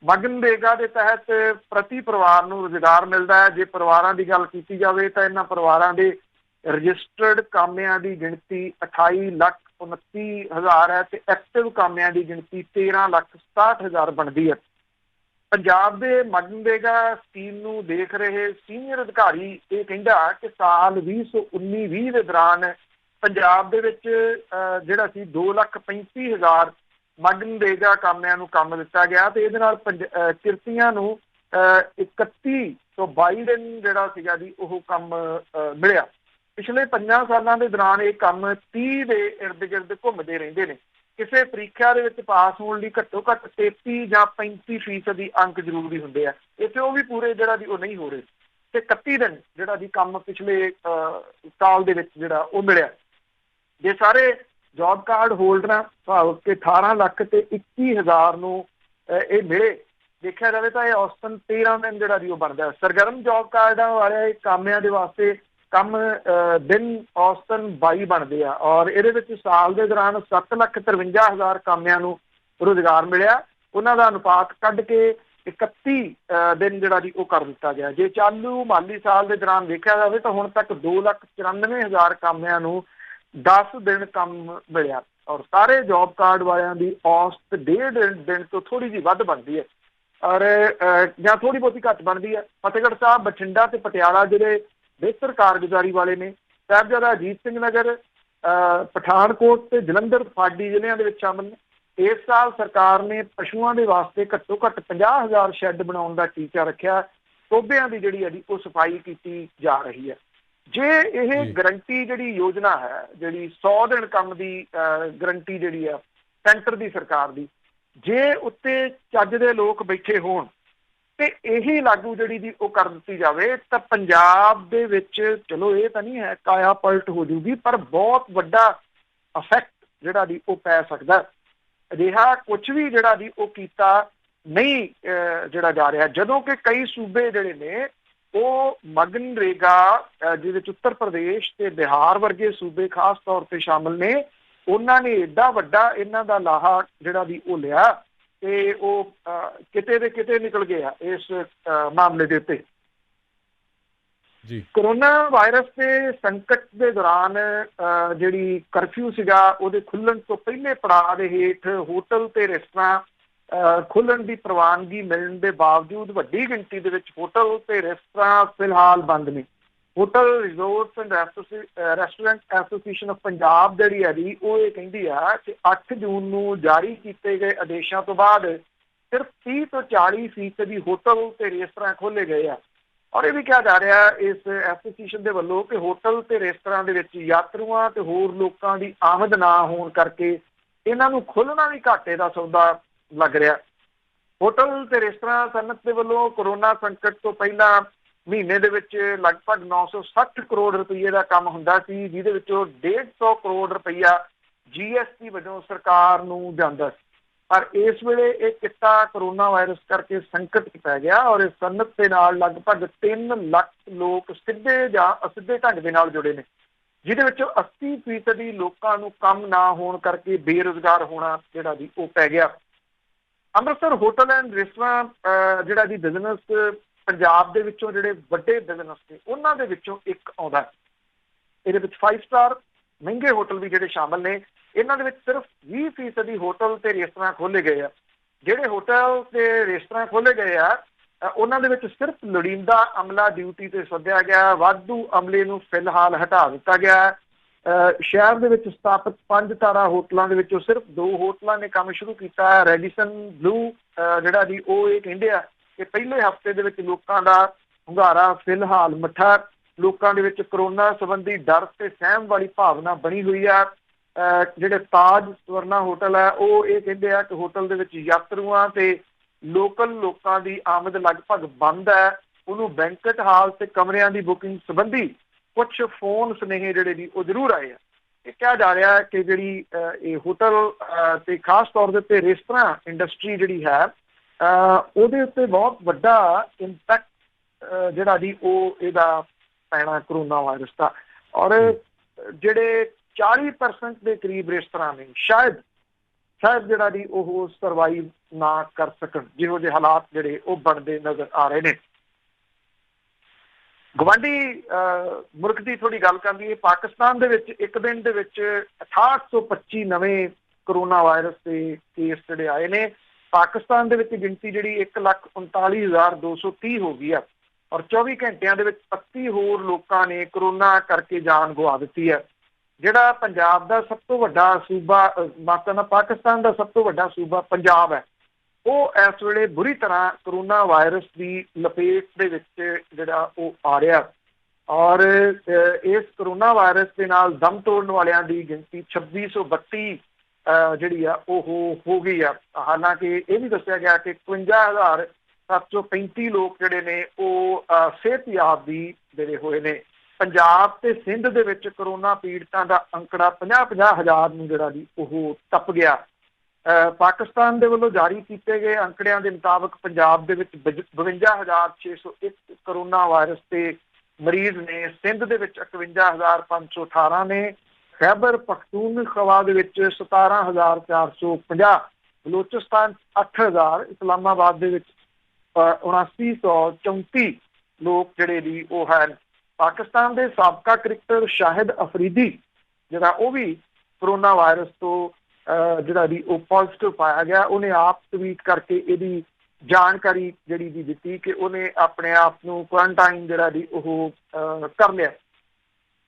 ਮਗਨਰੇਗਾ ਦੇ ਤਹਿਤ ਪ੍ਰਤੀ ਪਰਿਵਾਰ ਨੂੰ ਰੁਜ਼ਗਾਰ ਮਿਲਦਾ ਹੈ। ਜੇ ਪਰਿਵਾਰਾਂ ਦੀ ਗੱਲ ਕੀਤੀ ਜਾਵੇ ਤਾਂ ਇਹਨਾਂ ਪਰਿਵਾਰਾਂ ਦੇ ਰਜਿਸਟਰਡ ਕਾਮਿਆਂ ਦੀ ਗਿਣਤੀ 28,29,000 ਹੈ ਤੇ ਐਕਟਿਵ ਕਾਮਿਆਂ ਦੀ ਗਿਣਤੀ 13,67,000 ਬਣਦੀ ਹੈ। ਪੰਜਾਬ ਦੇ ਮਨਰੇਗਾ ਸਕੀਮ ਨੂੰ ਦੇਖ ਰਹੇ ਸੀਨੀਅਰ ਅਧਿਕਾਰੀ ਇਹ ਕਹਿੰਦਾ ਕਿ ਸਾਲ 2019-20 ਦੇ ਦੌਰਾਨ ਪੰਜਾਬ ਦੇ ਵਿੱਚ ਜਿਹੜਾ ਸੀ 2,35,000 ਮਨਰੇਗਾ ਕਾਮਿਆਂ ਨੂੰ ਕੰਮ ਦਿੱਤਾ ਗਿਆ ਤੇ ਇਹਦੇ ਨਾਲ ਕਿਰਤੀਆਂ ਨੂੰ 31 ਤੋਂ 22 ਦਿਨ ਜਿਹੜਾ ਸੀਗਾ ਜੀ ਉਹ ਕੰਮ ਮਿਲਿਆ। ਪਿਛਲੇ 5 ਸਾਲਾਂ ਦੇ ਦੌਰਾਨ ਇਹ ਕੰਮ 30 ਦੇ ਇਰਦ ਗਿਰਦ ਘੁੰਮਦੇ ਰਹਿੰਦੇ ਨੇ। ਕਿਸੇ ਪ੍ਰੀਖਿਆ ਦੇ ਵਿੱਚ ਪਾਸ ਹੋਣ ਲਈ ਘੱਟੋ ਘੱਟ 33 ਜਾਂ 35% ਅੰਕ ਜ਼ਰੂਰੀ ਹੁੰਦੇ ਆ। ਇੱਥੇ ਉਹ ਵੀ ਪੂਰੇ ਜਿਹੜਾ ਦੀ ਉਹ ਨਹੀਂ ਹੋ ਰਹੇ ਤੇ 31 ਦਿਨ ਜਿਹੜਾ ਦੀ ਕੰਮ ਪਿਛਲੇ ਸਾਲ ਦੇ ਵਿੱਚ ਜਿਹੜਾ ਉਹ ਮਿਲਿਆ। ਜੇ ਸਾਰੇ ਜੌਬ ਕਾਰਡ ਹੋਲਡਰਾਂ ਭਾਵ ਕਿ 18 ਲੱਖ ਤੇ 21,000 ਨੂੰ ਇਹ ਮਿਲੇ ਦੇਖਿਆ ਜਾਵੇ ਤਾਂ ਇਹ ਔਸਤਨ 13 ਦਿਨ ਜਿਹੜਾ ਦੀ ਉਹ ਬਣਦਾ। ਸਰਗਰਮ ਜੌਬ ਕਾਰਡਾਂ ਵਾਲੇ ਕਾਮਿਆਂ ਦੇ ਵਾਸਤੇ ਕੰਮ ਦਿਨ ਔਸਤਨ 22 ਬਣਦੇ ਆ ਔਰ ਇਹਦੇ ਵਿੱਚ ਸਾਲ ਦੇ ਦੌਰਾਨ 7,53,000 ਕਾਮਿਆਂ ਨੂੰ ਰੁਜ਼ਗਾਰ ਮਿਲਿਆ। ਉਹਨਾਂ ਦਾ ਅਨੁਪਾਤ ਕੱਢ ਕੇ 31 ਦਿਨ ਜਿਹੜਾ ਜੀ ਉਹ ਕਰ ਦਿੱਤਾ ਗਿਆ। ਜੇ ਚਾਲੂ ਮਾਲੀ ਸਾਲ ਦੇ ਦੌਰਾਨ ਦੇਖਿਆ ਜਾਵੇ ਤਾਂ ਹੁਣ ਤੱਕ 2,94,000 ਕਾਮਿਆਂ ਨੂੰ 10 ਦਿਨ ਕੰਮ ਮਿਲਿਆ ਔਰ ਸਾਰੇ ਜੌਬ ਕਾਰਡ ਵਾਲਿਆਂ ਦੀ ਔਸਤ 1.5 ਦਿਨ ਤੋਂ ਥੋੜੀ ਜਿਹੀ ਵੱਧ ਬਣਦੀ ਹੈ ਔਰ ਜਾਂ ਥੋੜੀ ਬਹੁਤੀ ਘੱਟ ਬਣਦੀ ਹੈ। ਫਤਿਹਗੜ੍ਹ ਸਾਹਿਬ, ਬਠਿੰਡਾ ਤੇ ਪਟਿਆਲਾ ਜਿਹੜੇ ਬਿਹਤਰ ਕਾਰਗੁਜ਼ਾਰੀ ਵਾਲੇ ਨੇ। ਸਾਹਿਬਜ਼ਾਦਾ ਅਜੀਤ ਸਿੰਘ ਨਗਰ, ਪਠਾਨਕੋਟ ਤੇ ਜਲੰਧਰ ਫਾਡੀ ਜ਼ਿਲ੍ਹਿਆਂ ਦੇ ਵਿੱਚ ਸ਼ਾਮਲ ਨੇ। ਇਸ ਸਾਲ ਸਰਕਾਰ ਨੇ ਪਸ਼ੂਆਂ ਦੇ ਵਾਸਤੇ ਘੱਟੋ ਘੱਟ 50,000 ਸ਼ੈੱਡ ਬਣਾਉਣ ਦਾ ਟੀਚਾ ਰੱਖਿਆ। ਟੋਭਿਆਂ ਦੀ ਜਿਹੜੀ ਹੈ ਉਹ ਸਫਾਈ ਕੀਤੀ ਜਾ ਰਹੀ ਹੈ। ਜੇ ਇਹ ਗਰੰਟੀ ਜਿਹੜੀ ਯੋਜਨਾ ਹੈ, ਜਿਹੜੀ 100 ਦਿਨ ਕੰਮ ਦੀ ਗਰੰਟੀ ਜਿਹੜੀ ਆ ਸੈਂਟਰ ਦੀ ਸਰਕਾਰ ਦੀ, ਜੇ ਉੱਤੇ ਚੱਜ ਦੇ ਲੋਕ ਬੈਠੇ ਹੋਣ ਤੇ ਇਹੀ ਲਾਗੂ ਜਿਹੜੀ ਦੀ ਉਹ ਕਰ ਦਿੱਤੀ ਜਾਵੇ ਤਾਂ ਪੰਜਾਬ ਦੇ ਵਿੱਚ ਚਲੋ ਇਹ ਤਾਂ ਨਹੀਂ ਹੈ ਕਾਇਆ ਪਲਟ ਹੋ ਜੂਗੀ ਪਰ ਬਹੁਤ ਵੱਡਾ ਇਫੈਕਟ ਜਿਹੜਾ ਦੀ ਉਹ ਪੈ ਸਕਦਾ। ਅਜਿਹਾ ਕੁਝ ਵੀ ਜਿਹੜਾ ਦੀ ਉਹ ਕੀਤਾ ਨਹੀਂ ਜਿਹੜਾ ਜਾ ਰਿਹਾ, ਜਦੋਂ ਕਿ ਕਈ ਸੂਬੇ ਜਿਹੜੇ ਨੇ ਉਹ ਮਨਰੇਗਾ ਜਿਹਦੇ ਵਿੱਚ ਉੱਤਰ ਪ੍ਰਦੇਸ਼ ਤੇ ਬਿਹਾਰ ਵਰਗੇ ਸੂਬੇ ਖਾਸ ਤੌਰ ਤੇ ਸ਼ਾਮਲ ਨੇ, ਉਹਨਾਂ ਨੇ ਏਡਾ ਵੱਡਾ ਇਹਨਾਂ ਦਾ ਲਾਹਾ ਜਿਹੜਾ ਦੀ ਉਹ ਲਿਆ ਤੇ ਉਹ ਕਿਤੇ ਦੇ ਕਿਤੇ ਨਿਕਲ ਗਏ ਆ ਇਸ ਮਾਮਲੇ ਦੇ ਉੱਤੇ। ਕੋਰੋਨਾ ਵਾਇਰਸ ਦੇ ਸੰਕਟ ਦੇ ਦੌਰਾਨ ਜਿਹੜੀ ਕਰਫਿਊ ਸੀਗਾ ਉਹਦੇ ਖੁੱਲਣ ਤੋਂ ਪਹਿਲੇ ਪੜਾਅ ਦੇ ਹੇਠ ਹੋਟਲ ਤੇ ਰੈਸਟੋਰਾਂ ਖੁੱਲਣ ਦੀ ਪ੍ਰਵਾਨਗੀ ਮਿਲਣ ਦੇ ਬਾਵਜੂਦ ਵੱਡੀ ਗਿਣਤੀ ਦੇ ਵਿੱਚ ਹੋਟਲ ਤੇ ਰੈਸਟੋਰਾਂ ਫਿਲਹਾਲ ਬੰਦ ਨੇ। Hotel resorts and restaurant association of Punjab ਜਿਹੜੀ ਹੈ ਜੀ ਉਹ ਇਹ ਕਹਿੰਦੀ ਆ ਕਿ 8 ਜੂਨ ਨੂੰ ਜਾਰੀ ਕੀਤੇ ਗਏ ਆਦੇਸ਼ਾਂ ਤੋਂ ਬਾਅਦ ਸਿਰਫ 30 ਤੋਂ 40% ਹੋਟਲ ਤੇ ਰੈਸਟੋਰਾਂ ਖੋਲ੍ਹੇ ਗਏ ਆ ਔਰ ਇਹ ਵੀ ਕਿਹਾ ਜਾ ਰਿਹਾ ਇਸ ਐਸੋਸੀਏਸ਼ਨ ਦੇ ਵੱਲੋਂ ਕਿ ਹੋਟਲ ਤੇ ਰੈਸਟੋਰਾਂ ਦੇ ਵਿੱਚ ਯਾਤਰੂਆਂ ਤੇ ਹੋਰ ਲੋਕਾਂ ਦੀ ਆਮਦ ਨਾ ਹੋਣ ਕਰਕੇ ਇਹਨਾਂ ਨੂੰ ਖੋਲ੍ਹਣਾ ਵੀ ਘਾਟੇ ਦਾ ਸੌਦਾ ਲੱਗ ਰਿਹਾ। ਹੋਟਲ ਤੇ ਰੈਸਟੋਰਾਂ ਸਨਅਤ ਦੇ ਵੱਲੋਂ ਕੋਰੋਨਾ ਸੰਕਟ ਤੋਂ ਪਹਿਲਾਂ ਮਹੀਨੇ ਦੇ ਵਿੱਚ ਲਗਭਗ 960 ਕਰੋੜ ਰੁਪਈਏ ਦਾ ਕੰਮ ਹੁੰਦਾ ਸੀ, ਜਿਹਦੇ ਵਿੱਚੋਂ 150 ਕਰੋੜ ਰੁਪਈਆ GST ਵਜੋਂ ਸਰਕਾਰ ਨੂੰ ਜਾਂਦਾ ਸੀ। ਪਰ ਇਸ ਵੇਲੇ ਇਹ ਕਿੱਤਾ ਕੋਰੋਨਾ ਵਾਇਰਸ ਕਰਕੇ ਸੰਕਟ 'ਚ ਪੈ ਗਿਆ ਔਰ ਇਸ ਸਨਅਤ ਦੇ ਨਾਲ ਲਗਭਗ 3 ਲੱਖ ਲੋਕ ਸਿੱਧੇ ਜਾਂ ਅਸਿੱਧੇ ਢੰਗ ਦੇ ਨਾਲ ਜੁੜੇ ਨੇ, ਜਿਹਦੇ ਵਿੱਚੋਂ 80% ਲੋਕਾਂ ਨੂੰ ਕੰਮ ਨਾ ਹੋਣ ਕਰਕੇ ਬੇਰੁਜ਼ਗਾਰ ਹੋਣਾ ਜਿਹੜਾ ਜੀ ਉਹ ਪੈ ਗਿਆ। ਅੰਮ੍ਰਿਤਸਰ ਹੋਟਲ ਐਂਡ ਰੈਸਟੋਰਾਂ ਜਿਹੜਾ ਜੀ ਬਿਜ਼ਨਸ ਪੰਜਾਬ ਦੇ ਵਿੱਚੋਂ ਜਿਹੜੇ ਵੱਡੇ ਬਿਜ਼ਨਸ ਨੇ ਉਹਨਾਂ ਦੇ ਵਿੱਚੋਂ ਇੱਕ ਆਉਂਦਾ। ਇਹਦੇ ਵਿੱਚ 5 ਸਟਾਰ ਮਹਿੰਗੇ ਹੋਟਲ ਵੀ ਜਿਹੜੇ ਸ਼ਾਮਲ ਨੇ। ਇਹਨਾਂ ਦੇ ਵਿੱਚ ਸਿਰਫ 20% ਹੋਟਲ ਤੇ ਰੈਸਟੋਰਾਂ ਖੋਲ੍ਹੇ ਗਏ ਆ। ਜਿਹੜੇ ਹੋਟਲ ਤੇ ਰੈਸਟੋਰਾਂ ਖੋਲ੍ਹੇ ਗਏ ਆ ਉਹਨਾਂ ਦੇ ਵਿੱਚ ਸਿਰਫ ਲੋੜੀਂਦਾ ਅਮਲਾ ਡਿਊਟੀ ਤੇ ਸੱਦਿਆ ਗਿਆ, ਵਾਧੂ ਅਮਲੇ ਨੂੰ ਫਿਲਹਾਲ ਹਟਾ ਦਿੱਤਾ ਗਿਆ। ਸ਼ਹਿਰ ਦੇ ਵਿੱਚ ਸਥਾਪਿਤ 5 ਤਾਰਾ ਹੋਟਲਾਂ ਦੇ ਵਿੱਚੋਂ ਸਿਰਫ 2 ਹੋਟਲਾਂ ਨੇ ਕੰਮ ਸ਼ੁਰੂ ਕੀਤਾ ਹੈ। ਰੈਡੀਸਨ ਬਲੂ ਜਿਹੜਾ ਜੀ ਉਹ ਇਹ ਕਹਿੰਦੇ ਆ ਕਿ ਪਹਿਲੇ ਹਫ਼ਤੇ ਦੇ ਵਿੱਚ ਲੋਕਾਂ ਦਾ ਹੁੰਗਾਰਾ ਫਿਲਹਾਲ ਮੱਠਾ। ਲੋਕਾਂ ਦੇ ਵਿੱਚ ਕੋਰੋਨਾ ਸੰਬੰਧੀ ਡਰ ਤੇ ਸਹਿਮ ਵਾਲੀ ਭਾਵਨਾ ਬਣੀ ਹੋਈ ਆ। ਜਿਹੜੇ ਤਾਜ ਸਵਰਨਾ ਹੋਟਲ ਹੈ ਉਹ ਇਹ ਕਹਿੰਦੇ ਆ ਕਿ ਹੋਟਲ ਦੇ ਵਿੱਚ ਯਾਤਰੂਆਂ ਤੇ ਲੋਕਲ ਲੋਕਾਂ ਦੀ ਆਮਦ ਲਗਭਗ ਬੰਦ ਹੈ। ਉਹਨੂੰ ਬੈਂਕਟ ਹਾਲ ਤੇ ਕਮਰਿਆਂ ਦੀ ਬੁਕਿੰਗ ਸੰਬੰਧੀ ਕੁਝ ਫੋਨ ਸੁਨੇਹੇ ਜਿਹੜੇ ਜੀ ਉਹ ਜ਼ਰੂਰ ਆਏ ਆ। ਇਹ ਕਿਹਾ ਜਾ ਰਿਹਾ ਕਿ ਜਿਹੜੀ ਇਹ ਹੋਟਲ ਤੇ ਖਾਸ ਤੌਰ ਦੇ ਉੱਤੇ ਰੈਸਟੋਰਾਂ ਇੰਡਸਟਰੀ ਜਿਹੜੀ ਹੈ ਉਹਦੇ ਉੱਤੇ ਬਹੁਤ ਵੱਡਾ ਇੰਪੈਕਟ ਜਿਹੜਾ ਜੀ ਉਹ ਇਹਦਾ ਪੈਣਾ ਕੋਰੋਨਾ ਵਾਇਰਸ ਦਾ। ਔਰ ਜਿਹੜੇ 40% ਦੇ ਕਰੀਬ ਰੈਸਟੋਰਾਂ ਨੇ ਸ਼ਾਇਦ ਜਿਹੜਾ ਜੀ ਉਹ ਸਰਵਾਈਵ ਨਾ ਕਰ ਸਕਣ, ਜਿਹੋ ਜਿਹੇ ਹਾਲਾਤ ਜਿਹੜੇ ਉਹ ਬਣਦੇ ਨਜ਼ਰ ਆ ਰਹੇ ਨੇ। ਗਵਾਂਢੀ ਮੁਲਕ ਦੀ ਥੋੜੀ ਗੱਲ ਕਰ ਲਈਏ। ਪਾਕਿਸਤਾਨ ਦੇ ਵਿੱਚ ਇੱਕ ਦਿਨ ਦੇ ਵਿੱਚ 6825 ਨਵੇਂ ਕੋਰੋਨਾ ਵਾਇਰਸ ਦੇ ਕੇਸ ਜਿਹੜੇ ਆਏ ਨੇ ਪਾਕਿਸਤਾਨ ਦੇ ਵਿੱਚ ਗਿਣਤੀ ਜਿਹੜੀ 1,39,230 ਹੋ ਗਈ ਆ ਔਰ 24 ਘੰਟਿਆਂ ਦੇ ਵਿੱਚ 31 ਹੋਰ ਲੋਕਾਂ ਨੇ ਕਰੋਨਾ ਕਰਕੇ ਜਾਨ ਗਵਾ ਦਿੱਤੀ ਹੈ। ਜਿਹੜਾ ਪੰਜਾਬ ਦਾ ਸਭ ਤੋਂ ਵੱਡਾ ਸੂਬਾ ਪਾਕਿਸਤਾਨ ਦਾ ਸਭ ਤੋਂ ਵੱਡਾ ਸੂਬਾ ਪੰਜਾਬ ਹੈ, ਉਹ ਇਸ ਵੇਲੇ ਬੁਰੀ ਤਰ੍ਹਾਂ ਕਰੋਨਾ ਵਾਇਰਸ ਦੀ ਲਪੇਟ ਦੇ ਵਿੱਚ ਜਿਹੜਾ ਉਹ ਆ ਰਿਹਾ ਔਰ ਇਸ ਕਰੋਨਾ ਵਾਇਰਸ ਦੇ ਨਾਲ ਦਮ ਤੋੜਨ ਵਾਲਿਆਂ ਦੀ ਗਿਣਤੀ 2632 ਜਿਹੜੀ ਆ ਉਹ ਹੋ ਗਈ ਆ। ਹਾਲਾਂਕਿ ਇਹ ਵੀ ਦੱਸਿਆ ਗਿਆ ਕਿ 51,735 ਲੋਕ ਜਿਹੜੇ ਨੇ ਉਹ ਸਿਹਤਯਾਬ ਵੀ ਜਿਹੜੇ ਹੋਏ ਨੇ। ਪੰਜਾਬ ਤੇ ਸਿੰਧ ਦੇ ਵਿੱਚ ਕਰੋਨਾ ਪੀੜਤਾਂ ਦਾ ਅੰਕੜਾ 50-50 ਹਜ਼ਾਰ ਨੂੰ ਜਿਹੜਾ ਵੀ ਉਹ ਟੱਪ ਗਿਆ। ਪਾਕਿਸਤਾਨ ਦੇ ਵੱਲੋਂ ਜਾਰੀ ਕੀਤੇ ਗਏ ਅੰਕੜਿਆਂ ਦੇ ਮੁਤਾਬਕ ਪੰਜਾਬ ਦੇ ਵਿੱਚ 52,601 ਕਰੋਨਾ ਵਾਇਰਸ ਦੇ ਮਰੀਜ਼ ਨੇ, ਸਿੰਧ ਦੇ ਵਿੱਚ 51,518 ਨੇ, ਖੈਬਰ ਪਖਤੂਨਖਵਾ ਦੇ ਵਿੱਚ 17,450, ਬਲੋਚਿਸਤਾਨ 8,000, ਇਸਲਾਮਾਬਾਦ ਦੇ ਵਿੱਚ 7934 ਲੋਕ ਜਿਹੜੇ ਵੀ ਉਹ ਹਨ। ਪਾਕਿਸਤਾਨ ਦੇ ਸਾਬਕਾ ਕ੍ਰਿਕਟਰ ਸ਼ਾਹਿਦ ਅਫਰੀਦੀ ਜਿਹੜਾ ਉਹ ਵੀ ਕਰੋਨਾ ਵਾਇਰਸ ਤੋਂ ਜਿਹੜਾ ਵੀ ਉਹ ਪੋਜ਼ਿਟਿਵ ਪਾਇਆ ਗਿਆ, ਉਹਨੇ ਆਪ ਟਵੀਟ ਕਰਕੇ ਇਹਦੀ ਜਾਣਕਾਰੀ ਜਿਹੜੀ ਵੀ ਦਿੱਤੀ ਕਿ ਉਹਨੇ ਆਪਣੇ ਆਪ ਨੂੰ ਕੁਆਰੰਟਾਈਨ ਜਿਹੜਾ ਵੀ ਉਹ ਕਰ ਲਿਆ।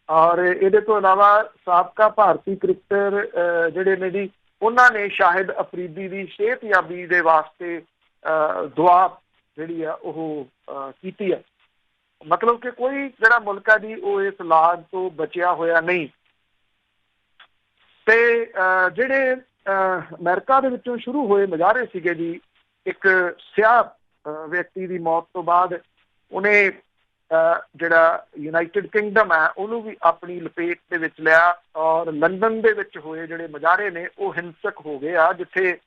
ਔਰ ਇਹਦੇ ਤੋਂ ਇਲਾਵਾ ਸਾਬਕਾ ਭਾਰਤੀ ਕ੍ਰਿਕਟਰ ਜਿਹੜੇ ਨੇ ਜੀ, ਉਹਨਾਂ ਨੇ ਸ਼ਾਹਿਦ ਅਫਰੀਦੀ ਦੀ ਸਿਹਤਯਾਬੀ ਦੇ ਵਾਸਤੇ ਦੁਆ ਜਿਹੜੀ ਆ ਉਹ ਕੀਤੀ ਹੈ। ਮਤਲਬ ਕਿ ਕੋਈ ਜਿਹੜਾ ਮੁਲਕ ਹੈ ਜੀ ਉਹ ਇਸ ਲਾਗ ਤੋਂ ਬਚਿਆ ਹੋਇਆ ਨਹੀਂ। ਤੇ ਜਿਹੜੇ ਅਮਰੀਕਾ ਦੇ ਵਿੱਚੋਂ ਸ਼ੁਰੂ ਹੋਏ ਮੁਜ਼ਾਹਰੇ ਸੀਗੇ ਜੀ, ਇੱਕ ਸਿਆਹ ਵਿਅਕਤੀ ਦੀ ਮੌਤ ਤੋਂ ਬਾਅਦ ਉਹਨੇ ਜਿਹੜਾ ਯੂਨਾਈਟਿਡ ਕਿੰਗਡਮ ਹੈ ਉਹਨੂੰ ਵੀ ਆਪਣੀ ਲਪੇਟ ਦੇ ਵਿੱਚ ਲਿਆ ਔਰ ਲੰਡਨ ਦੇ ਵਿੱਚ ਹੋਏ ਜਿਹੜੇ ਮੁਜ਼ਾਹਰੇ ਨੇ ਉਹ ਹਿੰਸਕ ਹੋ ਗਏ ਆ, ਜਿੱਥੇ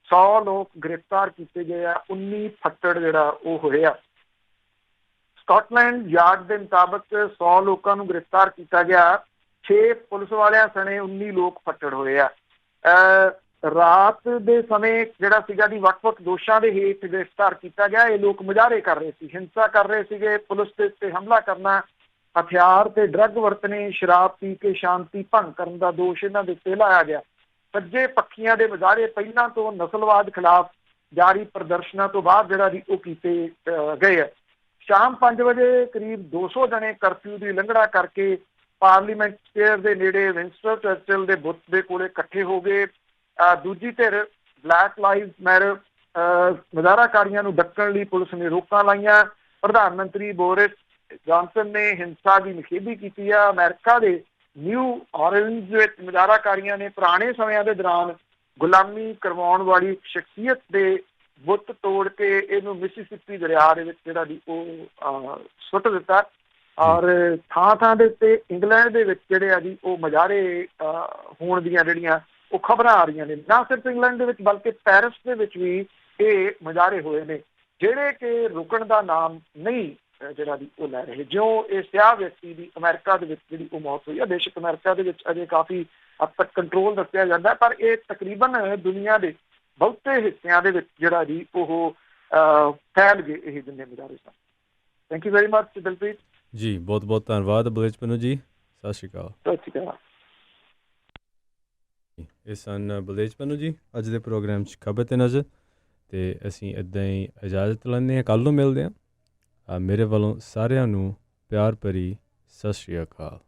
100 ਲੋਕ ਗ੍ਰਿਫਤਾਰ ਕੀਤੇ ਗਏ ਆ, 19 ਫੱਟੜ ਜਿਹੜਾ ਉਹ ਹੋਏ ਆ। ਸਕਾਟਲੈਂਡ ਯਾਰਡ ਦੇ ਮੁਤਾਬਕ 100 ਲੋਕਾਂ ਨੂੰ ਗ੍ਰਿਫਤਾਰ ਕੀਤਾ ਗਿਆ, 6 ਪੁਲਿਸ ਵਾਲਿਆਂ ਸਣੇ 19 ਲੋਕ ਫੱਟੜ ਹੋਏ ਆ। ਰਾਤ ਦੇ ਸਮੇਂ ਜਿਹੜਾ ਸੀਗਾ ਜੀ ਵੱਖ-ਵੱਖ ਦੋਸ਼ਾਂ ਦੇ ਹੇਠ ਗ੍ਰਿਫਤਾਰ ਕੀਤਾ ਗਿਆ। ਇਹ ਲੋਕ ਮੁਜ਼ਾਹਰੇ ਕਰ ਰਹੇ ਸੀ, ਹਿੰਸਾ ਕਰ ਰਹੇ ਸੀਗੇ, ਪੁਲਿਸ ਦੇ ਉੱਤੇ ਹਮਲਾ ਕਰਨਾ, ਹਥਿਆਰ ਤੇ ਡਰੱਗ ਵਰਤਣੇ, ਸ਼ਰਾਬ ਪੀ ਕੇ ਸ਼ਾਂਤੀ ਭੰਗ ਕਰਨ ਦਾ ਦੋਸ਼ ਇਹਨਾਂ ਦੇ ਉੱਤੇ ਲਾਇਆ ਗਿਆ। ਸੱਜੇ ਪੱਖੀਆਂ ਦੇ ਮੁਜ਼ਾਹਰੇ ਪਹਿਲਾਂ ਤੋਂ ਨਸਲਵਾਦ ਖਿਲਾਫ ਜਾਰੀ ਪ੍ਰਦਰਸ਼ਨਾਂ ਤੋਂ ਬਾਅਦ ਜਿਹੜਾ ਵੀ ਉਹ ਕੀਤੇ ਗਏ ਆ। ਸ਼ਾਮ 5 ਵਜੇ ਕਰੀਬ 200 ਜਣੇ ਕਰਫਿਊ ਦੀ ਉਲੰਘਣਾ ਕਰਕੇ ਪਾਰਲੀਮੈਂਟ ਸਕੁਏਅਰ ਦੇ ਨੇੜੇ ਵਿੰਸਟਨ ਚਰਚਿਲ ਦੇ ਬੁੱਤ ਦੇ ਕੋਲੇ ਇਕੱਠੇ ਹੋ ਗਏ। ਦੂਜੀ ਧਿਰ ਬਲੈਕ ਲਾਈਵਜ਼ ਮੈਟਰ ਮੁਜ਼ਾਹਰਾਕਾਰੀਆਂ ਨੂੰ ਡੱਕਣ ਲਈ ਪੁਲਿਸ ਨੇ ਰੋਕਾਂ ਲਾਈਆਂ। ਪ੍ਰਧਾਨ ਮੰਤਰੀ ਬੋਰਿਸ ਜੌਨਸਨ ਨੇ ਹਿੰਸਾ ਦੀ ਨਿਖੇਧੀ ਕੀਤੀ ਆ। ਅਮਰੀਕਾ ਦੇ ਨਿਊ ਔਰਲੀਨਜ਼ ਵਿੱਚ ਮੁਜ਼ਾਹਰਾਕਾਰੀਆਂ ਨੇ ਪੁਰਾਣੇ ਸਮਿਆਂ ਦੇ ਦੌਰਾਨ ਗੁਲਾਮੀ ਕਰਵਾਉਣ ਵਾਲੀ ਸ਼ਖਸੀਅਤ ਦੇ ਬੁੱਤ ਤੋੜ ਕੇ ਇਹਨੂੰ ਮਿਸੀਸਿਪੀ ਦਰਿਆ ਦੇ ਵਿੱਚ ਜਿਹੜਾ ਵੀ ਉਹ ਸੁੱਟ ਦਿੱਤਾ। ਔਰ ਥਾਂ ਦੇ ਉੱਤੇ ਇੰਗਲੈਂਡ ਦੇ ਵਿੱਚ ਜਿਹੜੇ ਆ ਜੀ ਉਹ ਮੁਜ਼ਾਹਰੇ ਹੋਣ ਦੀਆਂ ਜਿਹੜੀਆਂ ਉਹ ਖਬਰਾਂ ਆ ਰਹੀਆਂ ਨੇ। ਨਾ ਸਿਰਫ ਇੰਗਲੈਂਡ ਦੇ ਵਿੱਚ ਬਲਕਿ ਪੈਰਿਸ ਦੇ ਵਿੱਚ ਵੀ ਇਹ ਮੁਜ਼ਾਹਰੇ ਹੋਏ ਨੇ, ਜਿਹੜੇ ਕਿ ਰੁਕਣ ਦਾ ਨਾਮ ਨਹੀਂ ਜਿਹੜਾ ਵੀ ਉਹ ਲੈ ਰਹੇ। ਜਿਉਂ ਇਹ ਸਿਆਹ ਵਿਅਕਤੀ ਦੀ ਅਮਰੀਕਾ ਦੇ ਵਿੱਚ ਜਿਹੜੀ ਉਹ ਮੌਤ ਹੋਈ ਹੈ, ਬੇਸ਼ੱਕ ਅਮਰੀਕਾ ਦੇ ਵਿੱਚ ਅਜੇ ਕਾਫੀ ਹੱਦ ਤੱਕ ਕੰਟਰੋਲ ਦੱਸਿਆ ਜਾਂਦਾ, ਪਰ ਇਹ ਤਕਰੀਬਨ ਦੁਨੀਆ ਦੇ ਬਹੁਤੇ ਹਿੱਸਿਆਂ ਦੇ ਵਿੱਚ ਜਿਹੜਾ ਜੀ ਉਹ ਫੈਲ ਗਏ ਇਹ ਜਿੰਨੇ ਮੁਜ਼ਾਹਰੇ ਸਨ। Thank you very much Dilpreet ji, ਬਹੁਤ ਬਹੁਤ ਧੰਨਵਾਦ ਬਲੇਜ ਪੰਨੂ ਜੀ। ਸਤਿ ਸ਼੍ਰੀ ਅਕਾਲ। ਸਤਿ ਸ਼੍ਰੀ ਅਕਾਲ। ਇਹ ਸਨ ਬਲੇਜ ਪੰਨੂ ਜੀ ਅੱਜ ਦੇ ਪ੍ਰੋਗਰਾਮ 'ਚ ਖਬਰ ਤੇ ਨਜ਼ਰ, ਤੇ ਅਸੀਂ ਇੱਦਾਂ ਹੀ ਇਜਾਜ਼ਤ ਲੈਂਦੇ ਹਾਂ, ਕੱਲ੍ਹ ਨੂੰ ਮਿਲਦੇ ਹਾਂ। ਮੇਰੇ ਵੱਲੋਂ ਸਾਰਿਆਂ ਨੂੰ ਪਿਆਰ ਭਰੀ ਸਤਿ ਸ਼੍ਰੀ ਅਕਾਲ।